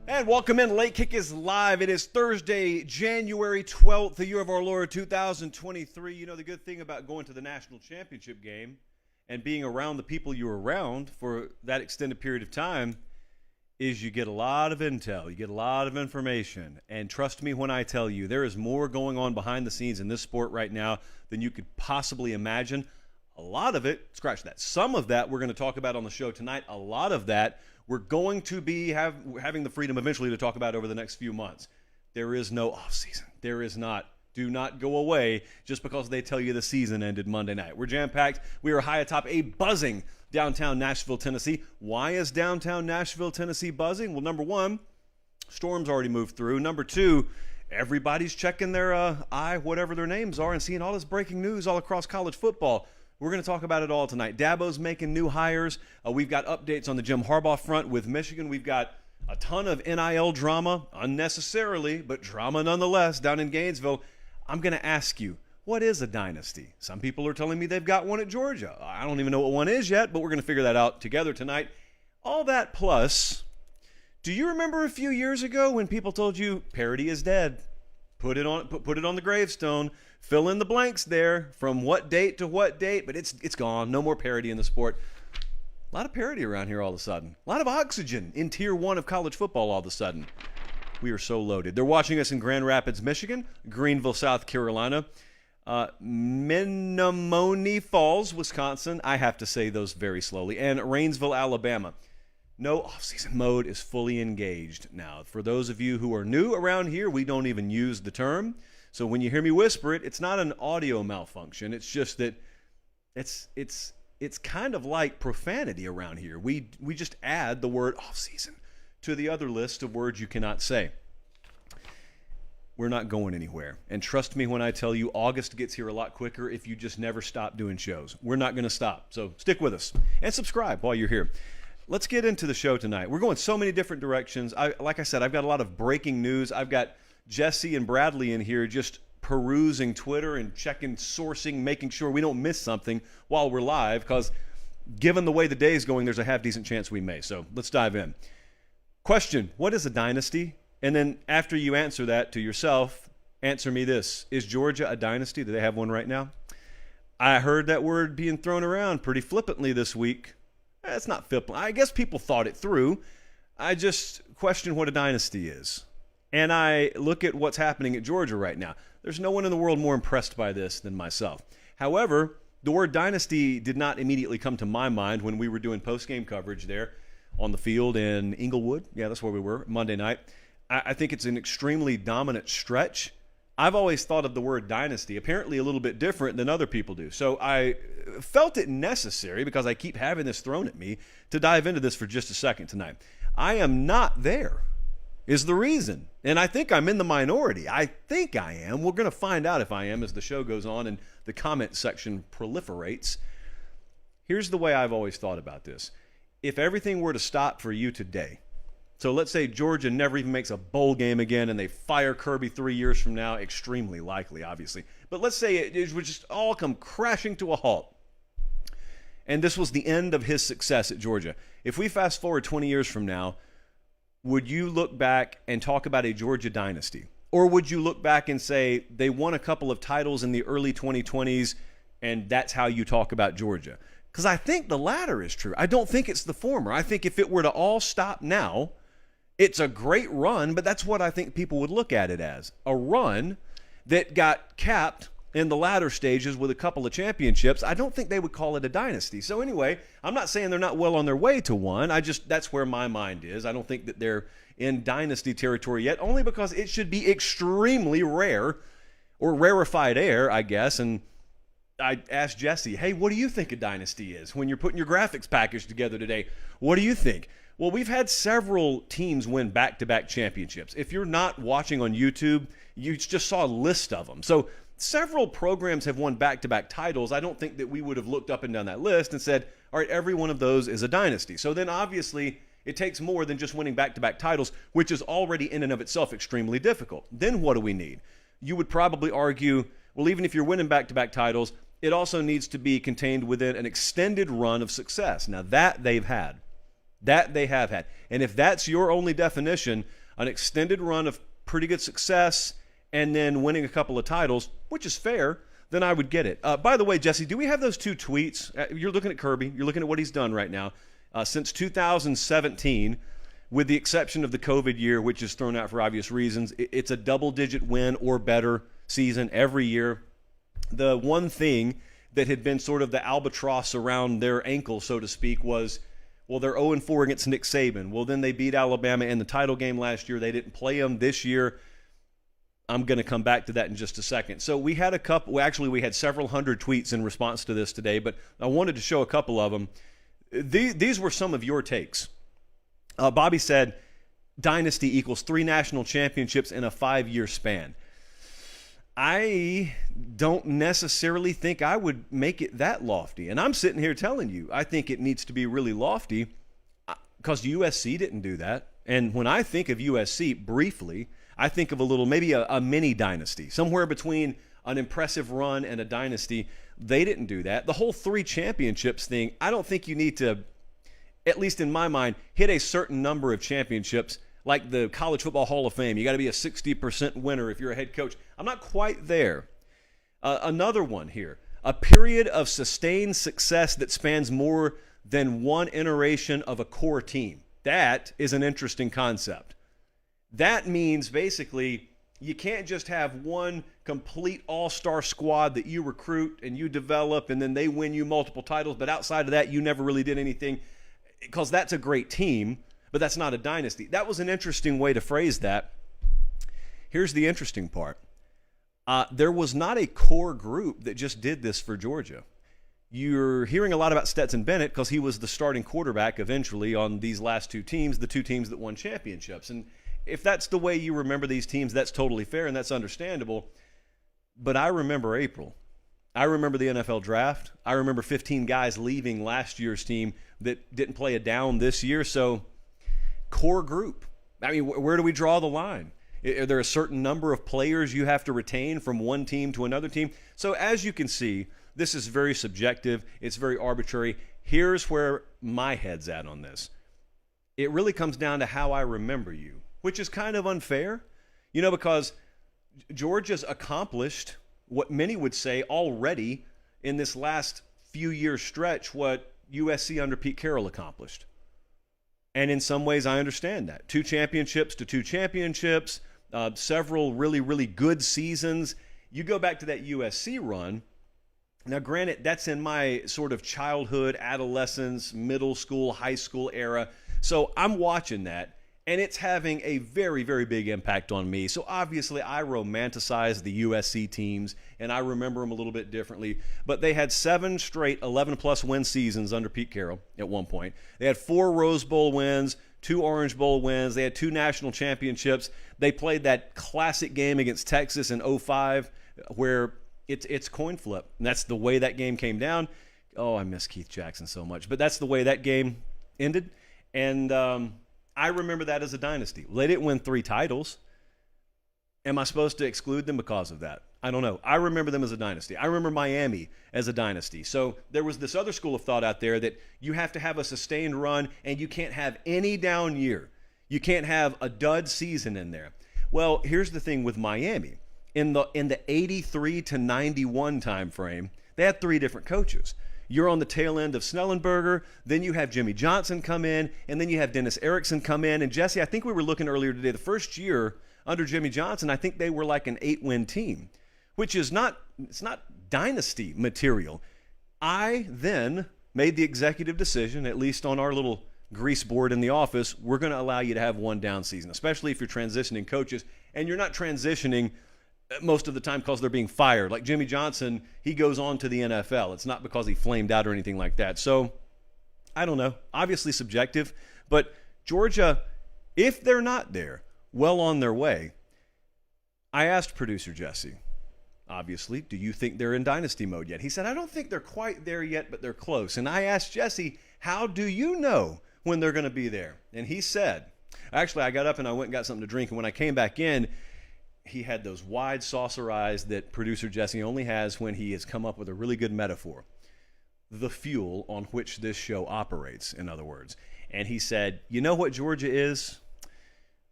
And welcome in. Late Kick is live. It is Thursday, January 12th, the year of our Lord 2023. You know, the good thing about going to the national championship game and being around the people you're around for that extended period of time is you get a lot of intel. You get a lot of information. And trust me when I tell you, there is more going on behind the scenes in this sport right now than you could possibly imagine. A lot of it, scratch that. Some of that we're going to talk about on the show tonight. A lot of that we're going to be having the freedom eventually to talk about over the next few months. There is no off season. There is not. Do not go away just because they tell you the season ended Monday night. We're jam-packed. We are high atop a buzzing downtown Nashville, Tennessee. Why is downtown Nashville, Tennessee buzzing? Well, number one, storms already moved through. Number two, everybody's checking their whatever their names are, and seeing all this breaking news all across college football. We're going to talk about it all tonight. Dabo's making new hires. We've got updates on the Jim Harbaugh front with Michigan. We've got a ton of NIL drama, unnecessarily, but drama nonetheless, down in Gainesville. I'm going to ask you, what is a dynasty? Some people are telling me they've got one at Georgia. I don't even know what one is yet, but we're going to figure that out together tonight. All that plus, do you remember a few years ago when people told you parody is dead? Put it on the gravestone. Fill in the blanks there from what date to what date, but it's gone. No more parody in the sport. A lot of parody around here all of a sudden. A lot of oxygen in Tier 1 of college football all of a sudden. We are so loaded. They're watching us in Grand Rapids, Michigan, Greenville, South Carolina, Menomonee Falls, Wisconsin. I have to say those very slowly. And Rainsville, Alabama. No off-season mode is fully engaged now. For those of you who are new around here, we don't even use the term. So when you hear me whisper it, it's not an audio malfunction. It's just that it's kind of like profanity around here. We just add the word off-season to the other list of words you cannot say. We're not going anywhere. And trust me when I tell you, August gets here a lot quicker if you just never stop doing shows. We're not going to stop. So stick with us and subscribe while you're here. Let's get into the show tonight. We're going so many different directions. Like I said, I've got a lot of breaking news. I've got Jesse and Bradley in here just perusing Twitter and checking, sourcing, making sure we don't miss something while we're live, because given the way the day is going, there's a half-decent chance we may. So let's dive in. Question, what is a dynasty? And then after you answer that to yourself, answer me this. Is Georgia a dynasty? Do they have one right now? I heard that word being thrown around pretty flippantly this week. It's not flippant. I guess people thought it through. I just question what a dynasty is. And I look at what's happening at Georgia right now. There's no one in the world more impressed by this than myself. However, the word dynasty did not immediately come to my mind when we were doing post-game coverage there on the field in Inglewood. Yeah, that's where we were, Monday night. I think it's an extremely dominant stretch. I've always thought of the word dynasty apparently a little bit different than other people do. So I felt it necessary, because I keep having this thrown at me, to dive into this for just a second tonight. I am not there is the reason. And I think I'm in the minority. I think I am. We're going to find out if I am as the show goes on and the comment section proliferates. Here's the way I've always thought about this. If everything were to stop for you today, so let's say Georgia never even makes a bowl game again and they fire Kirby 3 years from now, extremely likely, obviously. But let's say it would just all come crashing to a halt. And this was the end of his success at Georgia. If we fast forward 20 years from now, would you look back and talk about a Georgia dynasty? Or would you look back and say they won a couple of titles in the early 2020s and that's how you talk about Georgia? Because I think the latter is true. I don't think it's the former. I think if it were to all stop now, it's a great run, but that's what I think people would look at it as. A run that got capped in the latter stages with a couple of championships. I don't think they would call it a dynasty. So anyway, I'm not saying they're not well on their way to one. That's where my mind is. I don't think that they're in dynasty territory yet, only because it should be extremely rare, or rarefied air, I guess. And I asked Jesse, hey, what do you think a dynasty is when you're putting your graphics package together today? What do you think? Well, we've had several teams win back-to-back championships. If you're not watching on YouTube, you just saw a list of them. So several programs have won back-to-back titles. I don't think that we would have looked up and down that list and said, all right, every one of those is a dynasty. So then obviously it takes more than just winning back-to-back titles, which is already in and of itself extremely difficult. Then what do we need? You would probably argue, well, even if you're winning back-to-back titles, it also needs to be contained within an extended run of success. Now that they've had. That they have had. And if that's your only definition, an extended run of pretty good success and then winning a couple of titles, which is fair, then I would get it. By the way, Jesse, do we have those 2 tweets? You're looking at Kirby. You're looking at what he's done right now. Since 2017, with the exception of the COVID year, which is thrown out for obvious reasons, it's a double-digit win or better season every year. The one thing that had been sort of the albatross around their ankle, so to speak, was, well, they're 0-4 against Nick Saban. Well, then they beat Alabama in the title game last year. They didn't play them this year. I'm going to come back to that in just a second. So we had we had several hundred tweets in response to this today, but I wanted to show a couple of them. These were some of your takes. Bobby said, Dynasty equals 3 national championships in a 5-year span. I don't necessarily think I would make it that lofty. And I'm sitting here telling you, I think it needs to be really lofty because USC didn't do that. And when I think of USC, briefly, I think of maybe a mini dynasty, somewhere between an impressive run and a dynasty. They didn't do that. The whole 3 championships thing, I don't think you need to, at least in my mind, hit a certain number of championships like the College Football Hall of Fame. You got to be a 60% winner if you're a head coach. I'm not quite there. Another one here, a period of sustained success that spans more than one iteration of a core team. That is an interesting concept. That means basically you can't just have one complete all-star squad that you recruit and you develop and then they win you multiple titles, but outside of that you never really did anything, because that's a great team, but that's not a dynasty. That was an interesting way to phrase that. Here's the interesting part. There was not a core group that just did this for Georgia. You're hearing a lot about Stetson Bennett because he was the starting quarterback eventually on these last 2 teams, the 2 teams that won championships. And if that's the way you remember these teams, that's totally fair and that's understandable. But I remember April. I remember the NFL draft. I remember 15 guys leaving last year's team that didn't play a down this year. So core group. I mean, where do we draw the line? Are there a certain number of players you have to retain from one team to another team? So as you can see, this is very subjective. It's very arbitrary. Here's where my head's at on this. It really comes down to how I remember you, which is kind of unfair, because Georgia's accomplished what many would say already in this last few years stretch what USC under Pete Carroll accomplished. And in some ways, I understand that. 2 championships to 2 championships, several really, really good seasons. You go back to that USC run. Now, granted, that's in my sort of childhood, adolescence, middle school, high school era. So I'm watching that. And it's having a very, very big impact on me. So obviously I romanticize the USC teams, and I remember them a little bit differently. But they had 7 straight 11-plus win seasons under Pete Carroll at one point. They had 4 Rose Bowl wins, 2 Orange Bowl wins. They had 2 national championships. They played that classic game against Texas in 2005 where it's coin flip. And that's the way that game came down. Oh, I miss Keith Jackson so much. But that's the way that game ended. And I remember that as a dynasty. Well, they didn't win 3 titles. Am I supposed to exclude them because of that? I don't know. I remember them as a dynasty. I remember Miami as a dynasty. So there was this other school of thought out there that you have to have a sustained run and you can't have any down year. You can't have a dud season in there. Well, here's the thing with Miami. In the 83 to 91 time frame, they had 3 different coaches. You're on the tail end of Snellenberger, then you have Jimmy Johnson come in, and then you have Dennis Erickson come in. And Jesse, I think we were looking earlier today, the first year under Jimmy Johnson, I think they were like an 8-win team, which is not dynasty material. I then made the executive decision, at least on our little grease board in the office, we're going to allow you to have 1 down season, especially if you're transitioning coaches, and you're not transitioning most of the time because they're being fired. Like Jimmy Johnson, he goes on to the NFL. It's not because he flamed out or anything like that. So I don't know. Obviously subjective. But Georgia, if they're not there, well on their way, I asked producer Jesse, obviously, do you think they're in dynasty mode yet? He said, I don't think they're quite there yet, but they're close. And I asked Jesse, how do you know when they're going to be there? And he said, actually, I got up and I went and got something to drink. And when I came back in, he had those wide saucer eyes that producer Jesse only has when he has come up with a really good metaphor. The fuel on which this show operates, in other words. And he said, you know what Georgia is?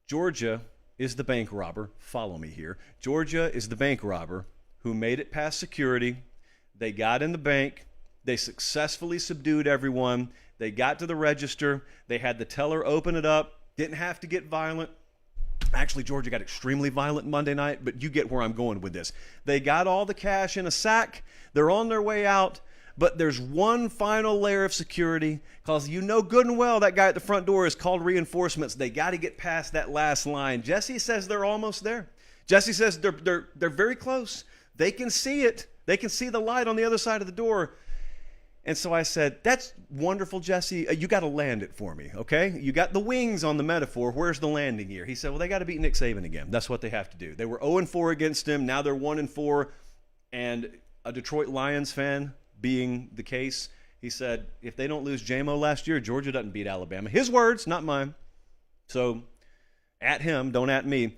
Georgia is the bank robber. Follow me here. Georgia is the bank robber who made it past security. They got in the bank. They successfully subdued everyone. They got to the register. They had the teller open it up. Didn't have to get violent. Actually, Georgia got extremely violent Monday night, but you get where I'm going with this. They got all the cash in a sack. They're on their way out, but there's one final layer of security because you know good and well that guy at the front door is called reinforcements. They got to get past that last line. Jesse says they're almost there. Jesse says they're very close. They can see it. They can see the light on the other side of the door. And so I said, that's wonderful, Jesse. You got to land it for me, okay? You got the wings on the metaphor. Where's the landing gear? He said, well, they got to beat Nick Saban again. That's what they have to do. They were 0-4 against him. Now they're 1-4. And a Detroit Lions fan being the case, he said, if they don't lose J-Mo last year, Georgia doesn't beat Alabama. His words, not mine. So at him, don't at me.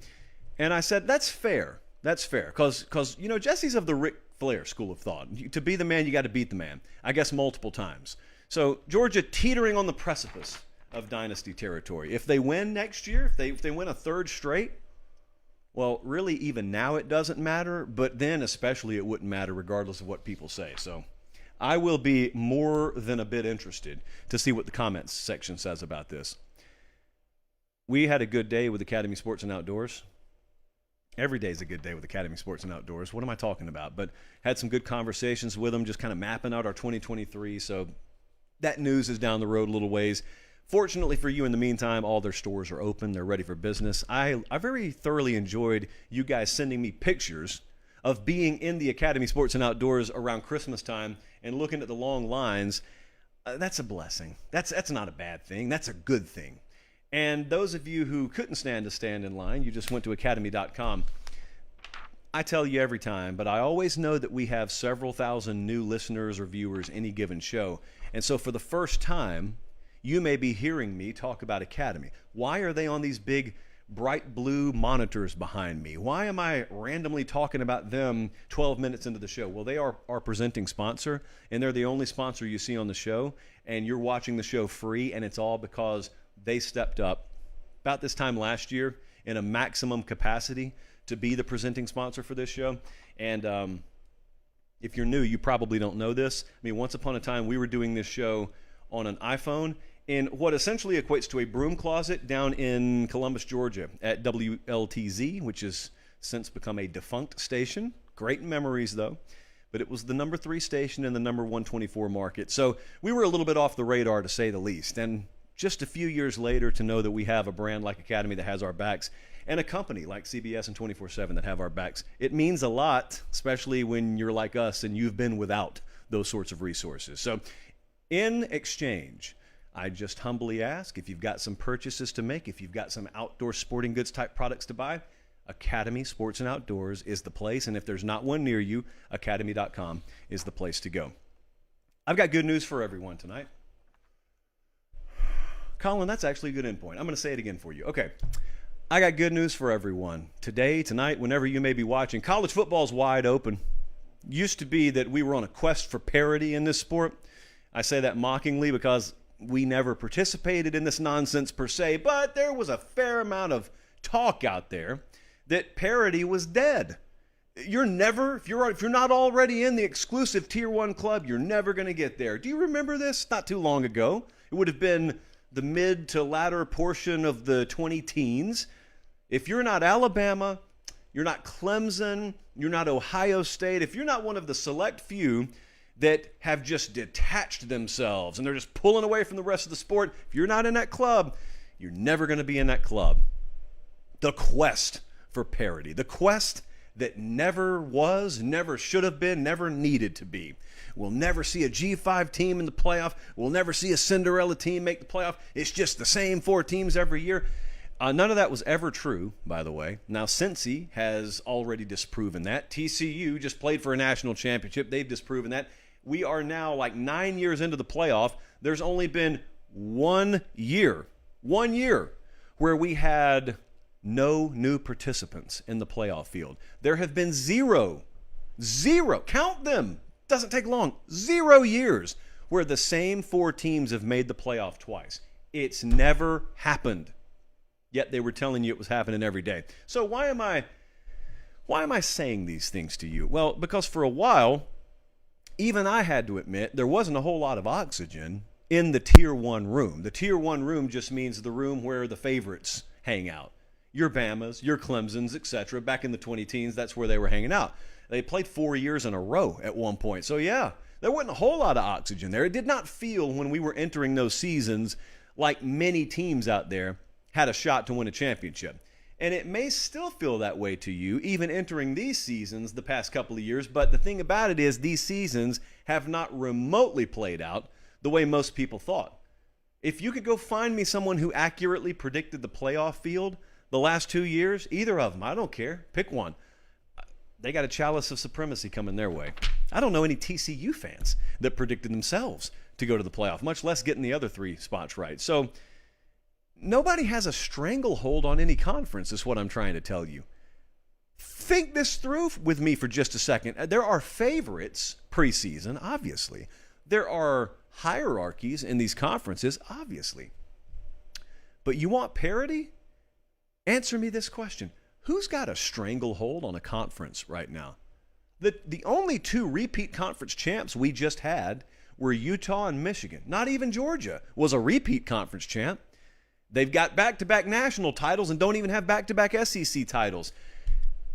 And I said, that's fair. That's fair. Because you know, Jesse's of the Rick Flair school of thought. To be the man, you got to beat the man. I guess multiple times. So Georgia teetering on the precipice of dynasty territory. If they win next year, if they win a third straight, well, really even now it doesn't matter, but then especially it wouldn't matter regardless of what people say. So I will be more than a bit interested to see what the comments section says about this. We had a good day with Academy Sports and Outdoors. Every day is a good day with Academy Sports and Outdoors. What am I talking about? But had some good conversations with them, just kind of mapping out our 2023. So that news is down the road a little ways. Fortunately for you, in the meantime, all their stores are open. They're ready for business. I very thoroughly enjoyed you guys sending me pictures of being in the Academy Sports and Outdoors around Christmas time and looking at the long lines. That's a blessing. That's not a bad thing. That's a good thing. And those of you who couldn't stand in line, you just went to academy.com. I tell you every time, but I always know that we have several thousand new listeners or viewers any given show. And so for the first time, you may be hearing me talk about Academy. Why are they on these big bright blue monitors behind me? Why am I randomly talking about them 12 minutes into the show? Well, they are our presenting sponsor, and they're the only sponsor you see on the show, and you're watching the show free, and it's all because they stepped up about this time last year in a maximum capacity to be the presenting sponsor for this show. And if you're new, you probably don't know this. I mean, once upon a time, we were doing this show on an iPhone in what essentially equates to a broom closet down in Columbus, Georgia at WLTZ, which has since become a defunct station. Great memories, though. But it was the number 3 station in the number 124 market. So we were a little bit off the radar, to say the least. And just a few years later, to know that we have a brand like Academy that has our backs and a company like CBS and 24/7 that have our backs, it means a lot, especially when you're like us and you've been without those sorts of resources. So in exchange, I just humbly ask, if you've got some purchases to make, if you've got some outdoor sporting goods type products to buy, Academy Sports and Outdoors is the place. And if there's not one near you, academy.com is the place to go. I've got good news for everyone tonight. Colin, that's actually a good endpoint. I'm going to say it again for you. Okay. I got good news for everyone. Today, tonight, whenever you may be watching, college football is wide open. Used to be that we were on a quest for parity in this sport. I say that mockingly because we never participated in this nonsense per se, but there was a fair amount of talk out there that parity was dead. You're never, if you're not already in the exclusive Tier 1 club, you're never going to get there. Do you remember this? Not too long ago. It would have been the mid to latter portion of the 20-teens. If you're not Alabama, you're not Clemson, you're not Ohio State, if you're not one of the select few that have just detached themselves and they're just pulling away from the rest of the sport, if you're not in that club, you're never going to be in that club. The quest for parity, the quest that never was, never should have been, never needed to be. We'll never see a G5 team in the playoff. We'll never see a Cinderella team make the playoff. It's just the same 4 teams every year. None of that was ever true, by the way. Now, Cincy has already disproven that. TCU just played for a national championship. They've disproven that. We are now like 9 years into the playoff. There's only been 1 year where we had no new participants in the playoff field. There have been zero, count them, doesn't take long, 0 years where the same 4 teams have made the playoff twice. It's never happened. Yet they were telling you it was happening every day. So why am I saying these things to you? Well, because for a while, even I had to admit there wasn't a whole lot of oxygen in the Tier 1 room. The Tier 1 room just means the room where the favorites hang out. Your Bamas, your Clemsons, etc. Back in the 2010s, that's where they were hanging out. They played 4 years in a row at one point. So yeah, there wasn't a whole lot of oxygen there. It did not feel when we were entering those seasons like many teams out there had a shot to win a championship. And it may still feel that way to you, even entering these seasons the past couple of years. But the thing about it is these seasons have not remotely played out the way most people thought. If you could go find me someone who accurately predicted the playoff field the last 2 years, either of them, I don't care. Pick one. They got a chalice of supremacy coming their way. I don't know any TCU fans that predicted themselves to go to the playoff, much less getting the other 3 spots right. So nobody has a stranglehold on any conference, is what I'm trying to tell you. Think this through with me for just a second. There are favorites preseason, obviously. There are hierarchies in these conferences, obviously. But you want parity? Answer me this question. Who's got a stranglehold on a conference right now? The only 2 repeat conference champs we just had were Utah and Michigan. Not even Georgia was a repeat conference champ. They've got back-to-back national titles and don't even have back-to-back SEC titles.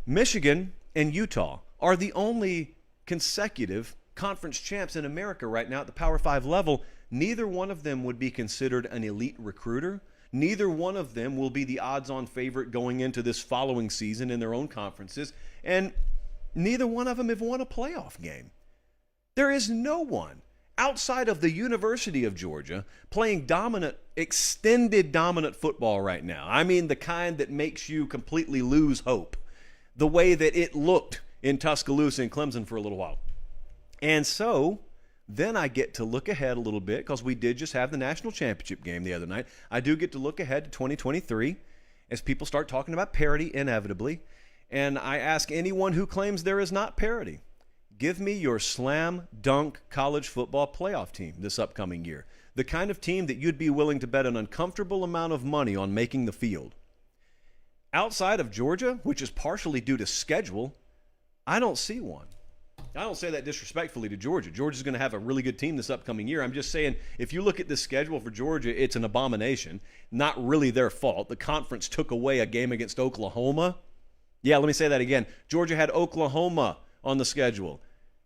Michigan and Utah are the only consecutive conference champs in America right now at the Power 5 level. Neither one of them would be considered an elite recruiter. Neither one of them will be the odds-on favorite going into this following season in their own conferences. And neither one of them have won a playoff game. There is no one outside of the University of Georgia playing dominant, extended dominant football right now. I mean the kind that makes you completely lose hope, the way that it looked in Tuscaloosa and Clemson for a little while. And so then I get to look ahead a little bit because we did just have the national championship game the other night. I do get to look ahead to 2023 as people start talking about parity inevitably. And I ask anyone who claims there is not parity, give me your slam dunk college football playoff team this upcoming year. The kind of team that you'd be willing to bet an uncomfortable amount of money on making the field. Outside of Georgia, which is partially due to schedule, I don't see one. I don't say that disrespectfully to Georgia. Georgia's going to have a really good team this upcoming year. I'm just saying, if you look at the schedule for Georgia, it's an abomination. Not really their fault. The conference took away a game against Oklahoma. Yeah, let me say that again. Georgia had Oklahoma on the schedule.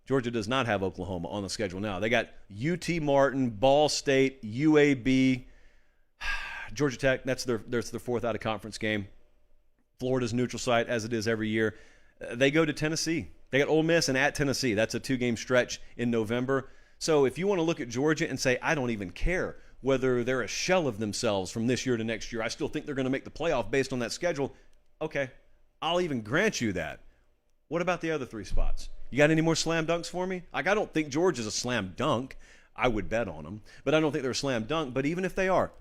Georgia does not have Oklahoma on the schedule now. They got UT Martin, Ball State, UAB, Georgia Tech. That's their 4th out-of-conference game. Florida's neutral site, as it is every year. They go to Tennessee. They got Ole Miss and at Tennessee. That's a 2-game stretch in November. So if you want to look at Georgia and say, I don't even care whether they're a shell of themselves from this year to next year, I still think they're going to make the playoff based on that schedule, okay, I'll even grant you that. What about the other 3 spots? You got any more slam dunks for me? Like, I don't think Georgia's a slam dunk. I would bet on them. But I don't think they're a slam dunk. But even if they are,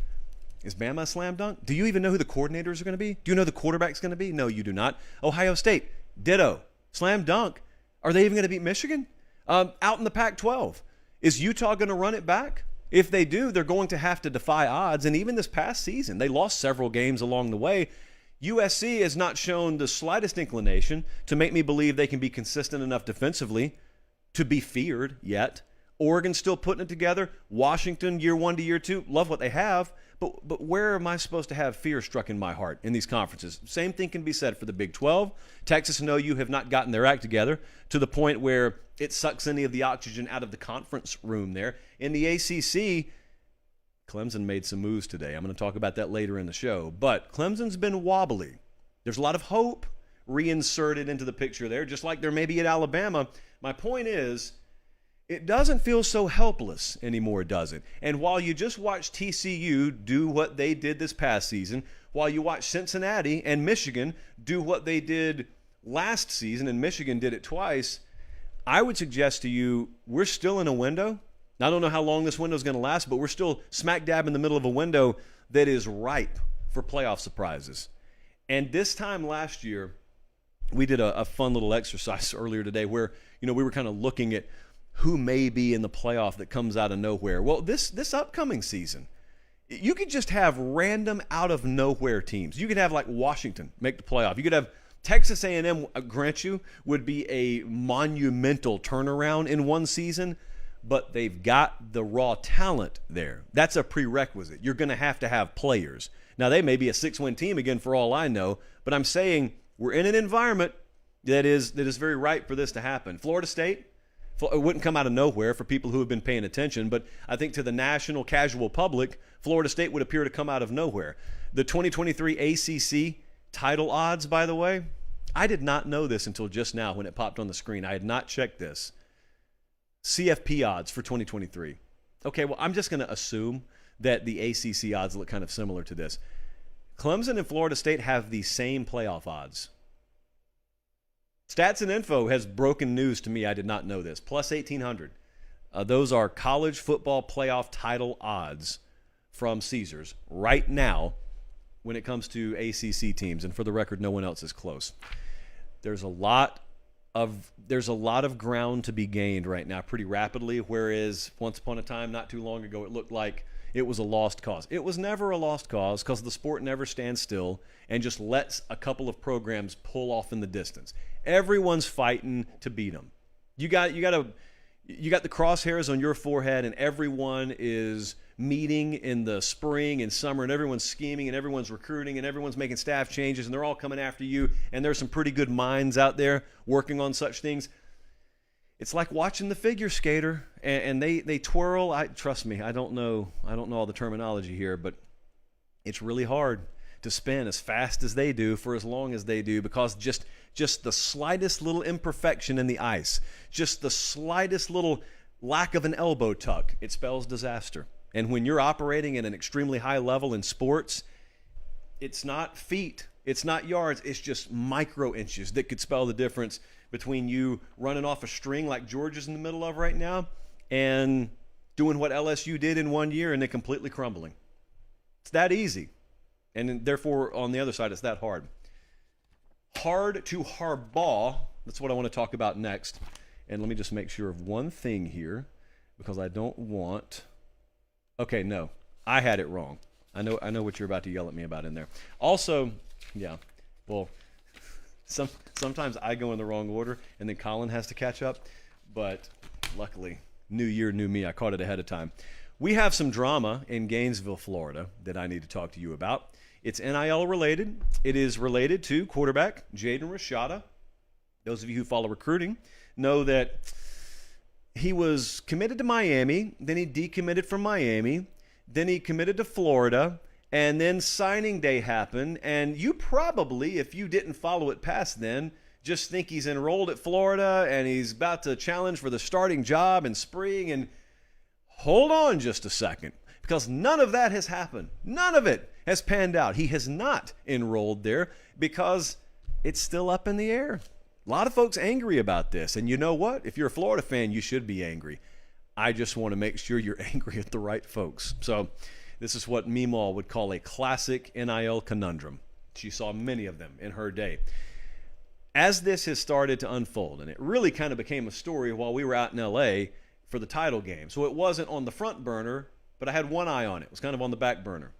is Bama a slam dunk? Do you even know who the coordinators are going to be? Do you know who the quarterback's going to be? No, you do not. Ohio State, ditto. Slam dunk. Are they even going to beat Michigan? Out in the Pac-12, is Utah going to run it back? If they do, they're going to have to defy odds. And even this past season, they lost several games along the way. USC has not shown the slightest inclination to make me believe they can be consistent enough defensively to be feared yet. Oregon's still putting it together. Washington, year 1 to year 2, love what they have. But where am I supposed to have fear struck in my heart in these conferences? Same thing can be said for the Big 12. Texas and OU have not gotten their act together to the point where it sucks any of the oxygen out of the conference room there. In the ACC, Clemson made some moves today. I'm going to talk about that later in the show. But Clemson's been wobbly. There's a lot of hope reinserted into the picture there, just like there may be at Alabama. My point is, it doesn't feel so helpless anymore, does it? And while you just watch TCU do what they did this past season, while you watch Cincinnati and Michigan do what they did last season, and Michigan did it twice, I would suggest to you we're still in a window. I don't know how long this window is going to last, but we're still smack dab in the middle of a window that is ripe for playoff surprises. And this time last year, we did a fun little exercise earlier today where, we were kind of looking at who may be in the playoff that comes out of nowhere. Well, this upcoming season, You could just have random out of nowhere teams. You could have like Washington make the playoff. You could have Texas A&M, grant you, would be a monumental turnaround in one season, but they've got the raw talent there. That's a prerequisite. You're going to have players. Now, they may be a 6-win team again for all I know, but I'm saying we're in an environment that is very ripe for this to happen. Florida State, it wouldn't come out of nowhere for people who have been paying attention, but I think to the national casual public, Florida State would appear to come out of nowhere. The 2023 ACC title odds, by the way, I did not know this until just now when it popped on the screen. I had not checked this. CFP odds for 2023. Okay, well, I'm just going to assume that the ACC odds look kind of similar to this. Clemson and Florida State have the same playoff odds. Stats and Info has broken news to me. I did not know this. Plus 1,800. Those are college football playoff title odds from Caesars right now when it comes to ACC teams. And for the record, no one else is close. There's a lot of ground to be gained right now pretty rapidly, whereas once upon a time, not too long ago, it looked like it was a lost cause. It was never a lost cause because the sport never stands still and just lets a couple of programs pull off in the distance. Everyone's fighting to beat them. You got the crosshairs on your forehead, and everyone is meeting in the spring and summer, and everyone's scheming, and everyone's recruiting, and everyone's making staff changes, and they're all coming after you, and there's some pretty good minds out there working on such things. It's like watching the figure skater, and they twirl. Trust me, I don't know all the terminology here, but it's really hard to spin as fast as they do for as long as they do, because just the slightest little imperfection in the ice, just the slightest little lack of an elbow tuck, it spells disaster. And when you're operating at an extremely high level in sports, it's not feet, it's not yards, it's just micro inches that could spell the difference between you running off a string like Georgia's in the middle of right now and doing what LSU did in 1 year and then completely crumbling. It's that easy. And therefore, on the other side, it's that hard. Hard to Harbaugh. That's what I want to talk about next. And let me just make sure of one thing here, because I don't want... Okay, no. I had it wrong. I know what you're about to yell at me about in there. Also, yeah, well, sometimes I go in the wrong order, and then Colin has to catch up. But luckily, new year, new me. I caught it ahead of time. We have some drama in Gainesville, Florida, that I need to talk to you about. It's NIL related. It is related to quarterback Jaden Rashada. Those of you who follow recruiting know that he was committed to Miami, then he decommitted from Miami, then he committed to Florida, and then signing day happened. And you probably, if you didn't follow it past then, just think he's enrolled at Florida and he's about to challenge for the starting job in spring. And hold on just a second, because none of that has happened. None of it has panned out. He has not enrolled there because it's still up in the air. A lot of folks angry about this. And you know what? If you're a Florida fan, you should be angry. I just want to make sure you're angry at the right folks. So this is what Meemaw would call a classic NIL conundrum. She saw many of them in her day. As this has started to unfold, and it really kind of became a story while we were out in LA for the title game. So it wasn't on the front burner, but I had one eye on it. It was kind of on the back burner.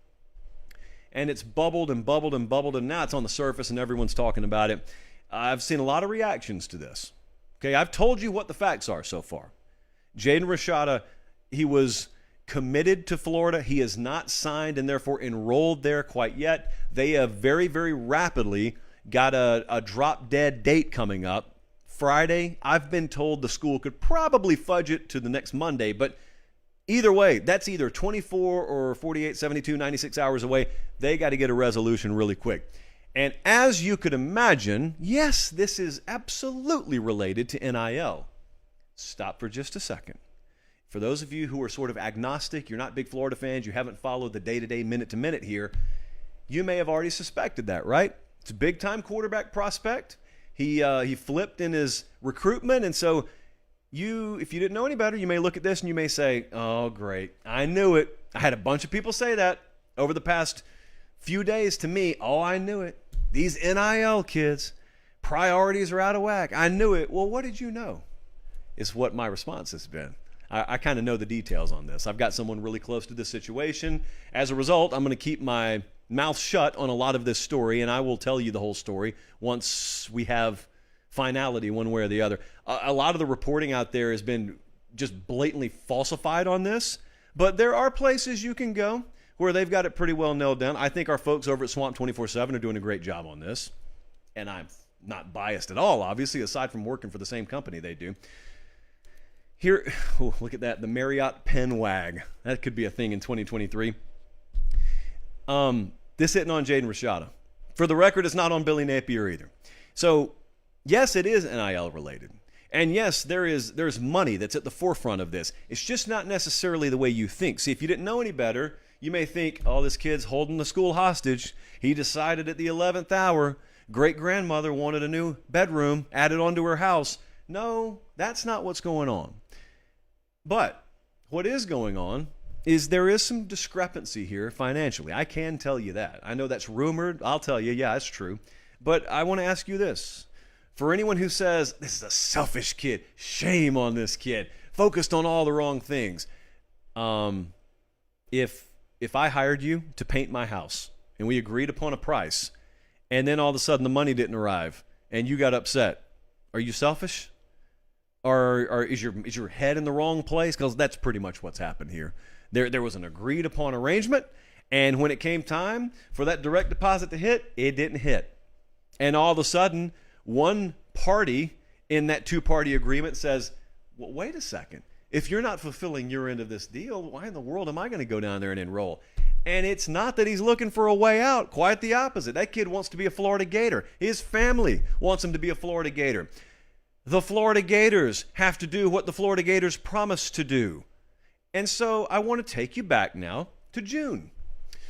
And it's bubbled and bubbled and bubbled, and now it's on the surface and everyone's talking about it. I've seen a lot of reactions to this. Okay, I've told you what the facts are so far. Jaden Rashada, he was committed to Florida. He is not signed and therefore enrolled there quite yet. They have very, very rapidly got a drop-dead date coming up. Friday, I've been told the school could probably fudge it to the next Monday, but either way, that's either 24 or 48, 72, 96 hours away. They got to get a resolution really quick. And as you could imagine, yes, this is absolutely related to NIL. Stop for just a second. For those of you who are sort of agnostic, you're not big Florida fans, you haven't followed the day-to-day, minute-to-minute here, you may have already suspected that, right? It's a big-time quarterback prospect. He flipped in his recruitment, and so if you didn't know any better, you may look at this and you may say, oh, great, I knew it. I had a bunch of people say that over the past few days to me. Oh, I knew it. These NIL kids, priorities are out of whack. I knew it. Well, what did you know? Is what my response has been. I kind of know the details on this. I've got someone really close to this situation. As a result, I'm going to keep my mouth shut on a lot of this story, and I will tell you the whole story once we have finality one way or the other. A lot of the reporting out there has been just blatantly falsified on this, but there are places you can go where they've got it pretty well nailed down. I think our folks over at Swamp 24/7 are doing a great job on this, and I'm not biased at all, obviously, aside from working for the same company they do. Here, oh, look at that, the Marriott Pen Wag. That could be a thing in 2023. This hitting on Jaden Rashada. For the record, it's not on Billy Napier either. So, yes, it is NIL related. And yes, there's money that's at the forefront of this. It's just not necessarily the way you think. See, if you didn't know any better, you may think, oh, this kid's holding the school hostage. He decided at the 11th hour, great-grandmother wanted a new bedroom added onto her house. No, that's not what's going on. But what is going on is there is some discrepancy here financially. I can tell you that. I know that's rumored. I'll tell you, yeah, it's true. But I want to ask you this. For anyone who says, this is a selfish kid, shame on this kid, focused on all the wrong things. If I hired you to paint my house and we agreed upon a price and then all of a sudden the money didn't arrive and you got upset, are you selfish? Or is your head in the wrong place? Because that's pretty much what's happened here. There was an agreed upon arrangement, and when it came time for that direct deposit to hit, it didn't hit. And all of a sudden, one party in that two-party agreement says, well, wait a second. If you're not fulfilling your end of this deal, why in the world am I going to go down there and enroll? And it's not that he's looking for a way out. Quite the opposite. That kid wants to be a Florida Gator. His family wants him to be a Florida Gator. The Florida Gators have to do what the Florida Gators promised to do. And so I want to take you back now to June,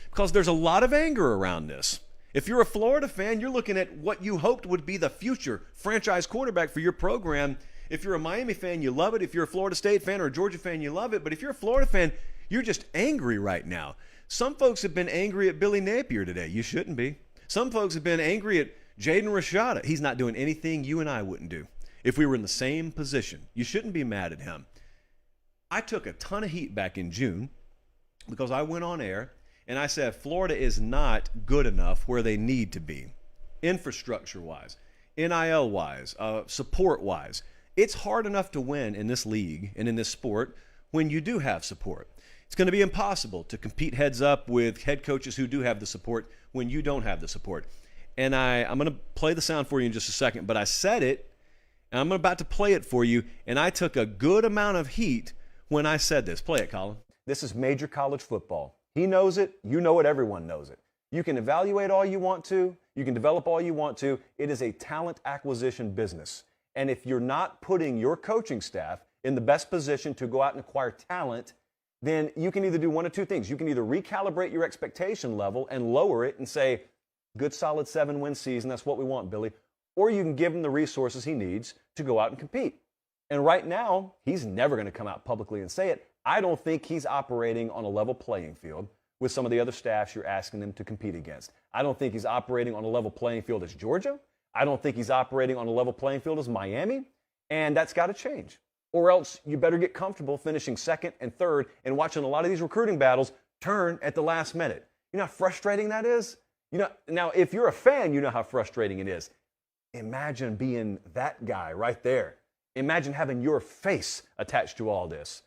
because there's a lot of anger around this. If you're a Florida fan, you're looking at what you hoped would be the future franchise quarterback for your program. If you're a Miami fan, you love it. If you're a Florida State fan or a Georgia fan, you love it. But if you're a Florida fan, you're just angry right now. Some folks have been angry at Billy Napier today. You shouldn't be. Some folks have been angry at Jaden Rashada. He's not doing anything you and I wouldn't do if we were in the same position. You shouldn't be mad at him. I took a ton of heat back in June because I went on air and I said Florida is not good enough where they need to be, infrastructure-wise, NIL-wise, support-wise. It's hard enough to win in this league and in this sport when you do have support. It's going to be impossible to compete heads up with head coaches who do have the support when you don't have the support. And I'm going to play the sound for you in just a second, but I said it, and I'm about to play it for you, and I took a good amount of heat when I said this. Play it, Colin. This is major college football. He knows it. You know it. Everyone knows it. You can evaluate all you want to. You can develop all you want to. It is a talent acquisition business. And if you're not putting your coaching staff in the best position to go out and acquire talent, then you can either do one of two things. You can either recalibrate your expectation level and lower it and say, good solid 7-win season, that's what we want, Billy. Or you can give him the resources he needs to go out and compete. And right now, he's never going to come out publicly and say it. I don't think he's operating on a level playing field with some of the other staffs you're asking him to compete against. I don't think he's operating on a level playing field as Georgia. I don't think he's operating on a level playing field as Miami. And that's got to change. Or else you better get comfortable finishing second and third and watching a lot of these recruiting battles turn at the last minute. You know how frustrating that is? Now, if you're a fan, you know how frustrating it is. Imagine being that guy right there. Imagine having your face attached to all this.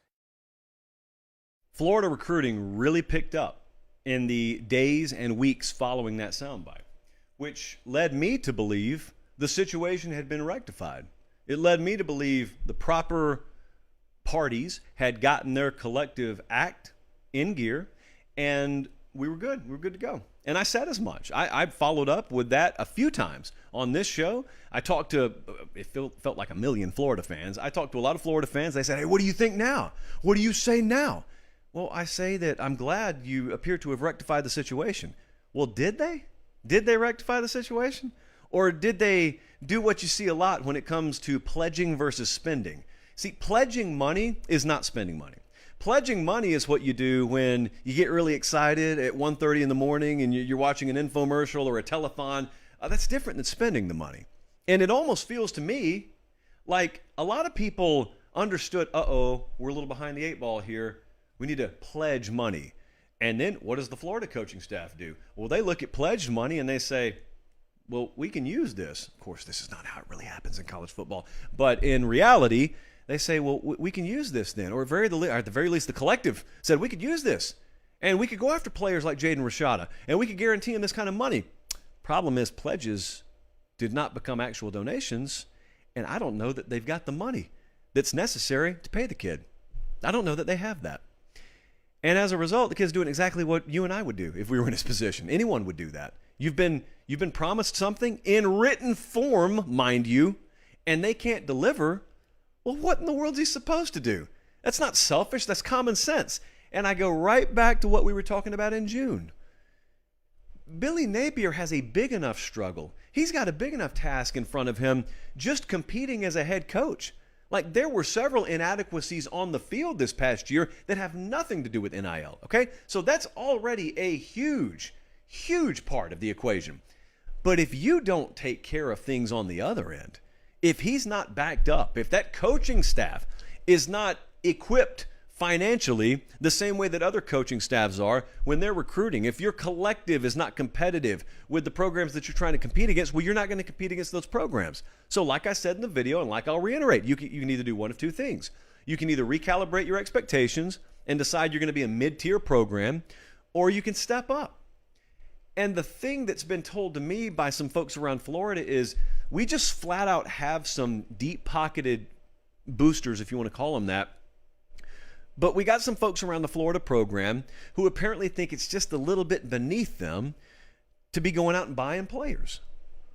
Florida recruiting really picked up in the days and weeks following that soundbite, which led me to believe the situation had been rectified. It led me to believe the proper parties had gotten their collective act in gear, and we were good. We were good to go. And I said as much. I followed up with that a few times on this show. I talked to, it felt like a million Florida fans. I talked to a lot of Florida fans. They said, hey, what do you think now? What do you say now? Well, I say that I'm glad you appear to have rectified the situation. Well, did they? Did they rectify the situation? Or did they do what you see a lot when it comes to pledging versus spending? See, pledging money is not spending money. Pledging money is what you do when you get really excited at 1:30 in the morning and you're watching an infomercial or a telethon. That's different than spending the money. And it almost feels to me like a lot of people understood, we're a little behind the eight ball here. We need to pledge money. And then what does the Florida coaching staff do? Well, they look at pledged money and they say, well, we can use this. Of course, this is not how it really happens in college football. But in reality, they say, well, we can use this then. Or at the very least, the collective said we could use this. And we could go after players like Jaden Rashada. And we could guarantee them this kind of money. Problem is, pledges did not become actual donations. And I don't know that they've got the money that's necessary to pay the kid. I don't know that they have that. And as a result, the kid's doing exactly what you and I would do if we were in his position. Anyone would do that. You've been promised something in written form, mind you, and they can't deliver. Well, what in the world is he supposed to do? That's not selfish. That's common sense. And I go right back to what we were talking about in June. Billy Napier has a big enough struggle. He's got a big enough task in front of him just competing as a head coach. Like, there were several inadequacies on the field this past year that have nothing to do with NIL, okay? So that's already a huge part of the equation. But if you don't take care of things on the other end, if he's not backed up, if that coaching staff is not equipped financially the same way that other coaching staffs are when they're recruiting, if your collective is not competitive with the programs that you're trying to compete against, well, you're not going to compete against those programs. So like I said in the video, and like I'll reiterate, you can either do one of two things. You can either recalibrate your expectations and decide you're going to be a mid-tier program, or you can step up. And the thing that's been told to me by some folks around Florida is we just flat out have some deep-pocketed boosters, if you want to call them that. But we got some folks around the Florida program who apparently think it's just a little bit beneath them to be going out and buying players.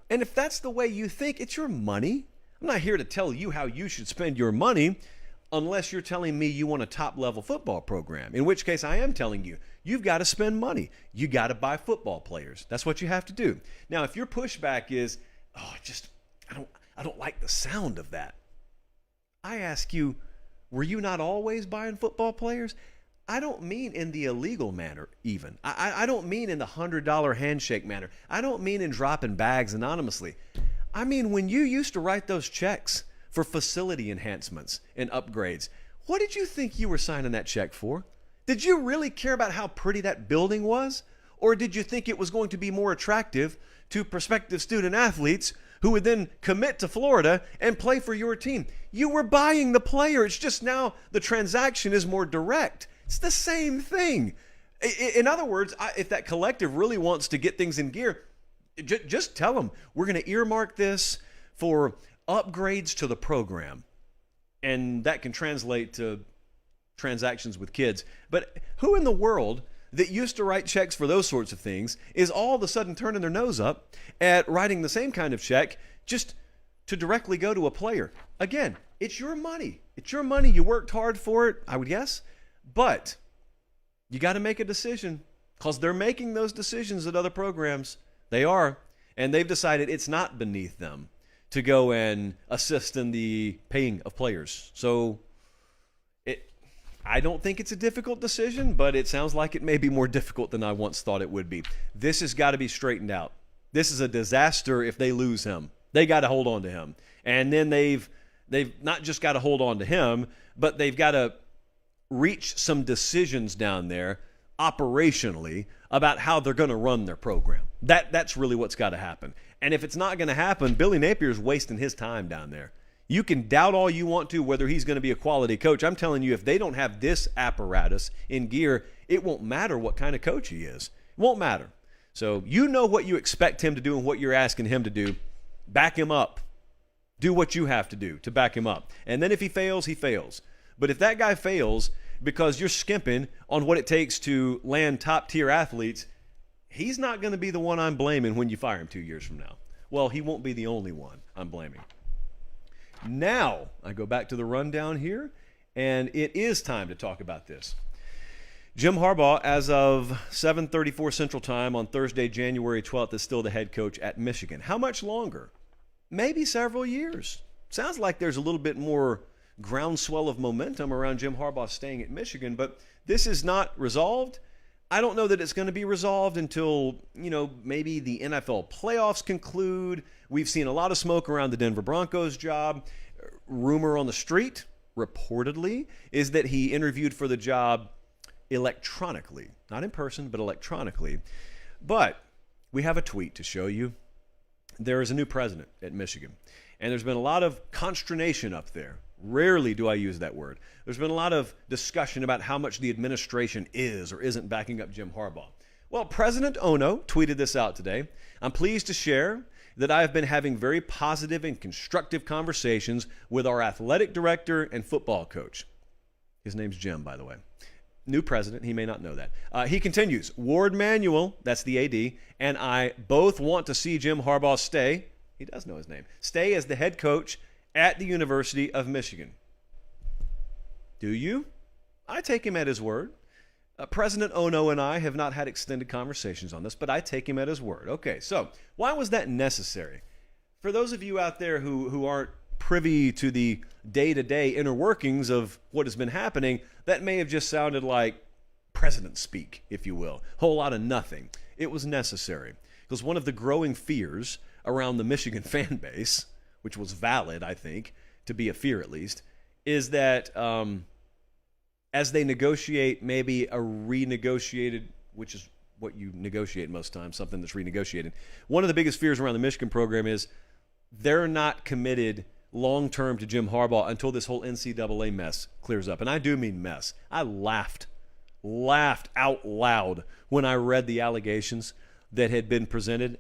And if that's the way you think, it's your money. I'm not here to tell you how you should spend your money unless you're telling me you want a top-level football program, in which case I am telling you, you've got to spend money. You got to buy football players. That's what you have to do. Now, if your pushback is, I don't like the sound of that, I ask you, were you not always buying football players? I don't mean in the illegal manner even. I don't mean in the $100 handshake manner. I don't mean in dropping bags anonymously. I mean when you used to write those checks for facility enhancements and upgrades. What did you think you were signing that check for? Did you really care about how pretty that building was? Or did you think it was going to be more attractive to prospective student athletes who would then commit to Florida and play for your team? You were buying the player. It's just now the transaction is more direct. It's the same thing. In other words, if that collective really wants to get things in gear, just tell them, we're going to earmark this for upgrades to the program. And that can translate to transactions with kids. But who in the world that used to write checks for those sorts of things is all of a sudden turning their nose up at writing the same kind of check just to directly go to a player? Again, it's your money. It's your money. You worked hard for it, I would guess. But you got to make a decision because they're making those decisions at other programs. They are. And they've decided it's not beneath them to go and assist in the paying of players. So I don't think it's a difficult decision, but it sounds like it may be more difficult than I once thought it would be. This has got to be straightened out. This is a disaster if they lose him. They got to hold on to him. And then they've not just got to hold on to him, but they've got to reach some decisions down there operationally about how they're going to run their program. That's really what's got to happen. And if it's not going to happen, Billy Napier's wasting his time down there. You can doubt all you want to whether he's going to be a quality coach. I'm telling you, if they don't have this apparatus in gear, it won't matter what kind of coach he is. It won't matter. So you know what you expect him to do and what you're asking him to do. Back him up. Do what you have to do to back him up. And then if he fails, he fails. But if that guy fails because you're skimping on what it takes to land top-tier athletes, he's not going to be the one I'm blaming when you fire him 2 years from now. Well, he won't be the only one I'm blaming. Now, I go back to the rundown here, and it is time to talk about this. Jim Harbaugh, as of 7:34 Central Time on Thursday, January 12th, is still the head coach at Michigan. How much longer? Maybe several years. Sounds like there's a little bit more groundswell of momentum around Jim Harbaugh staying at Michigan, but this is not resolved. I don't know that it's going to be resolved until, maybe the NFL playoffs conclude. We've seen a lot of smoke around the Denver Broncos job. Rumor on the street reportedly, is that he interviewed for the job electronically. Not in person, but electronically. But we have a tweet to show you. There is a new president at Michigan, and there's been a lot of consternation up there. Rarely do I use that word. There's been a lot of discussion about how much the administration is or isn't backing up Jim Harbaugh. Well, President Ono tweeted this out today. I'm pleased to share that I have been having very positive and constructive conversations with our athletic director and football coach. His name's Jim, by the way. New president, he may not know that. He continues, Ward Manuel, that's the AD, and I both want to see Jim Harbaugh stay, he does know his name, stay as the head coach at the University of Michigan. Do you? I take him at his word. President Ono and I have not had extended conversations on this, but I take him at his word. Okay, so why was that necessary? For those of you out there who aren't privy to the day-to-day inner workings of what has been happening, that may have just sounded like president speak, if you will. Whole lot of nothing. It was necessary because one of the growing fears around the Michigan fan base, which was valid, I think, to be a fear at least, is that as they negotiate maybe a renegotiated, which is what you negotiate most times, something that's renegotiated. One of the biggest fears around the Michigan program is they're not committed long-term to Jim Harbaugh until this whole NCAA mess clears up. And I do mean mess. I laughed out loud when I read the allegations that had been presented.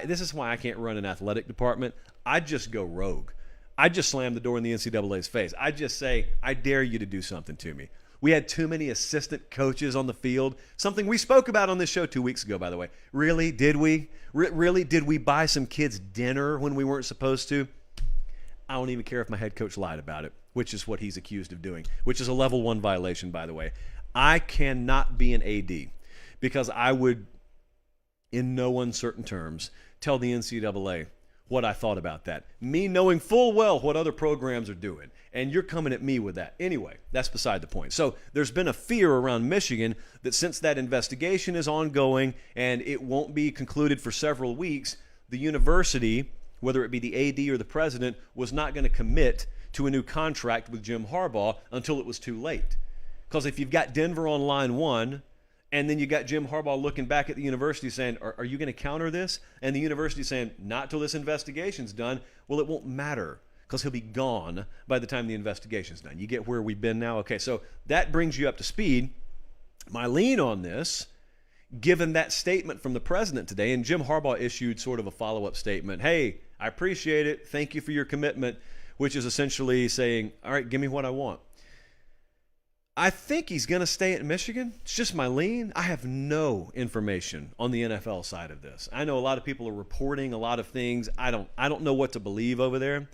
This is why I can't run an athletic department. I just go rogue. I just slam the door in the NCAA's face. I just say, I dare you to do something to me. We had too many assistant coaches on the field, something we spoke about on this show 2 weeks ago, by the way. Really? Did we? Really? Did we buy some kids dinner when we weren't supposed to? I don't even care if my head coach lied about it, which is what he's accused of doing, which is a level 1 violation, by the way. I cannot be an AD because I would, in no uncertain terms, tell the NCAA what I thought about that. Me knowing full well what other programs are doing. And you're coming at me with that. Anyway, that's beside the point. So there's been a fear around Michigan that since that investigation is ongoing and it won't be concluded for several weeks, the university, whether it be the AD or the president, was not going to commit to a new contract with Jim Harbaugh until it was too late. Because if you've got Denver on line one, and then you got Jim Harbaugh looking back at the university saying, are you going to counter this? And the university saying, not till this investigation's done. Well, it won't matter because he'll be gone by the time the investigation's done. You get where we've been now? Okay, so that brings you up to speed. My lean on this, given that statement from the president today, and Jim Harbaugh issued sort of a follow-up statement, hey, I appreciate it. Thank you for your commitment, which is essentially saying, all right, give me what I want. I think he's going to stay at Michigan. It's just my lean. I have no information on the NFL side of this. I know a lot of people are reporting a lot of things. I don't know what to believe over there.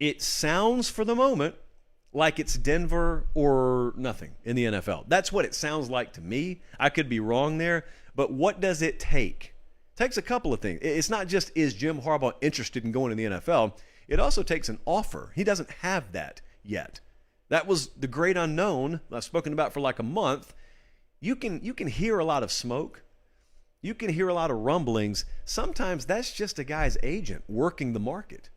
It sounds for the moment like it's Denver or nothing in the NFL. That's what it sounds like to me. I could be wrong there, but what does it take? It takes a couple of things. It's not just is Jim Harbaugh interested in going to the NFL. It also takes an offer. He doesn't have that yet. That was the great unknown I've spoken about for like a month. You can hear a lot of smoke. You can hear a lot of rumblings. Sometimes that's just a guy's agent working the market.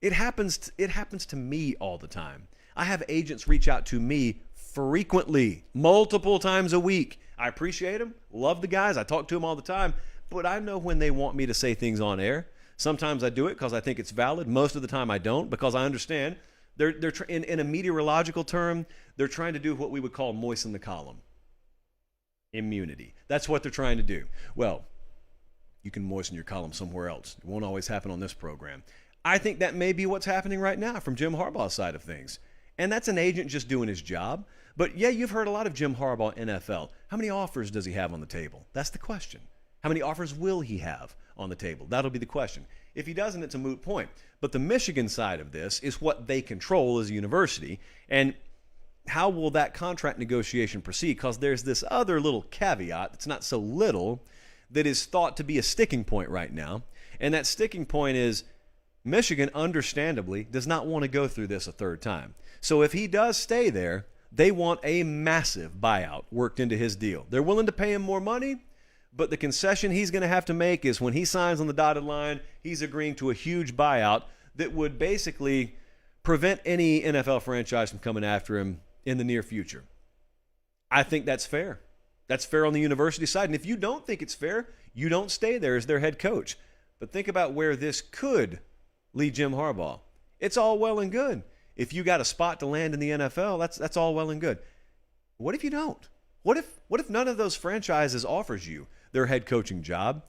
It happens to me all the time. I have agents reach out to me frequently, multiple times a week. I appreciate them, love the guys. I talk to them all the time, but I know when they want me to say things on air. Sometimes I do it because I think it's valid. Most of the time I don't because I understand. They're in a meteorological term, they're trying to do what we would call moisten the column. Immunity. That's what they're trying to do. Well, you can moisten your column somewhere else. It won't always happen on this program. I think that may be what's happening right now from Jim Harbaugh's side of things. And that's an agent just doing his job. But yeah, you've heard a lot of Jim Harbaugh NFL. How many offers does he have on the table? That's the question. How many offers will he have on the table? That'll be the question. If he doesn't, it's a moot point. But the Michigan side of this is what they control as a university. And how will that contract negotiation proceed? Because there's this other little caveat that's not so little that is thought to be a sticking point right now. And that sticking point is Michigan, understandably, does not want to go through this a third time. So if he does stay there, they want a massive buyout worked into his deal. They're willing to pay him more money, but the concession he's going to have to make is when he signs on the dotted line, he's agreeing to a huge buyout that would basically prevent any NFL franchise from coming after him in the near future. I think that's fair. That's fair on the university side. And if you don't think it's fair, you don't stay there as their head coach. But think about where this could lead Jim Harbaugh. It's all well and good. If you got a spot to land in the NFL, that's all well and good. What if you don't? What if none of those franchises offers you their head coaching job,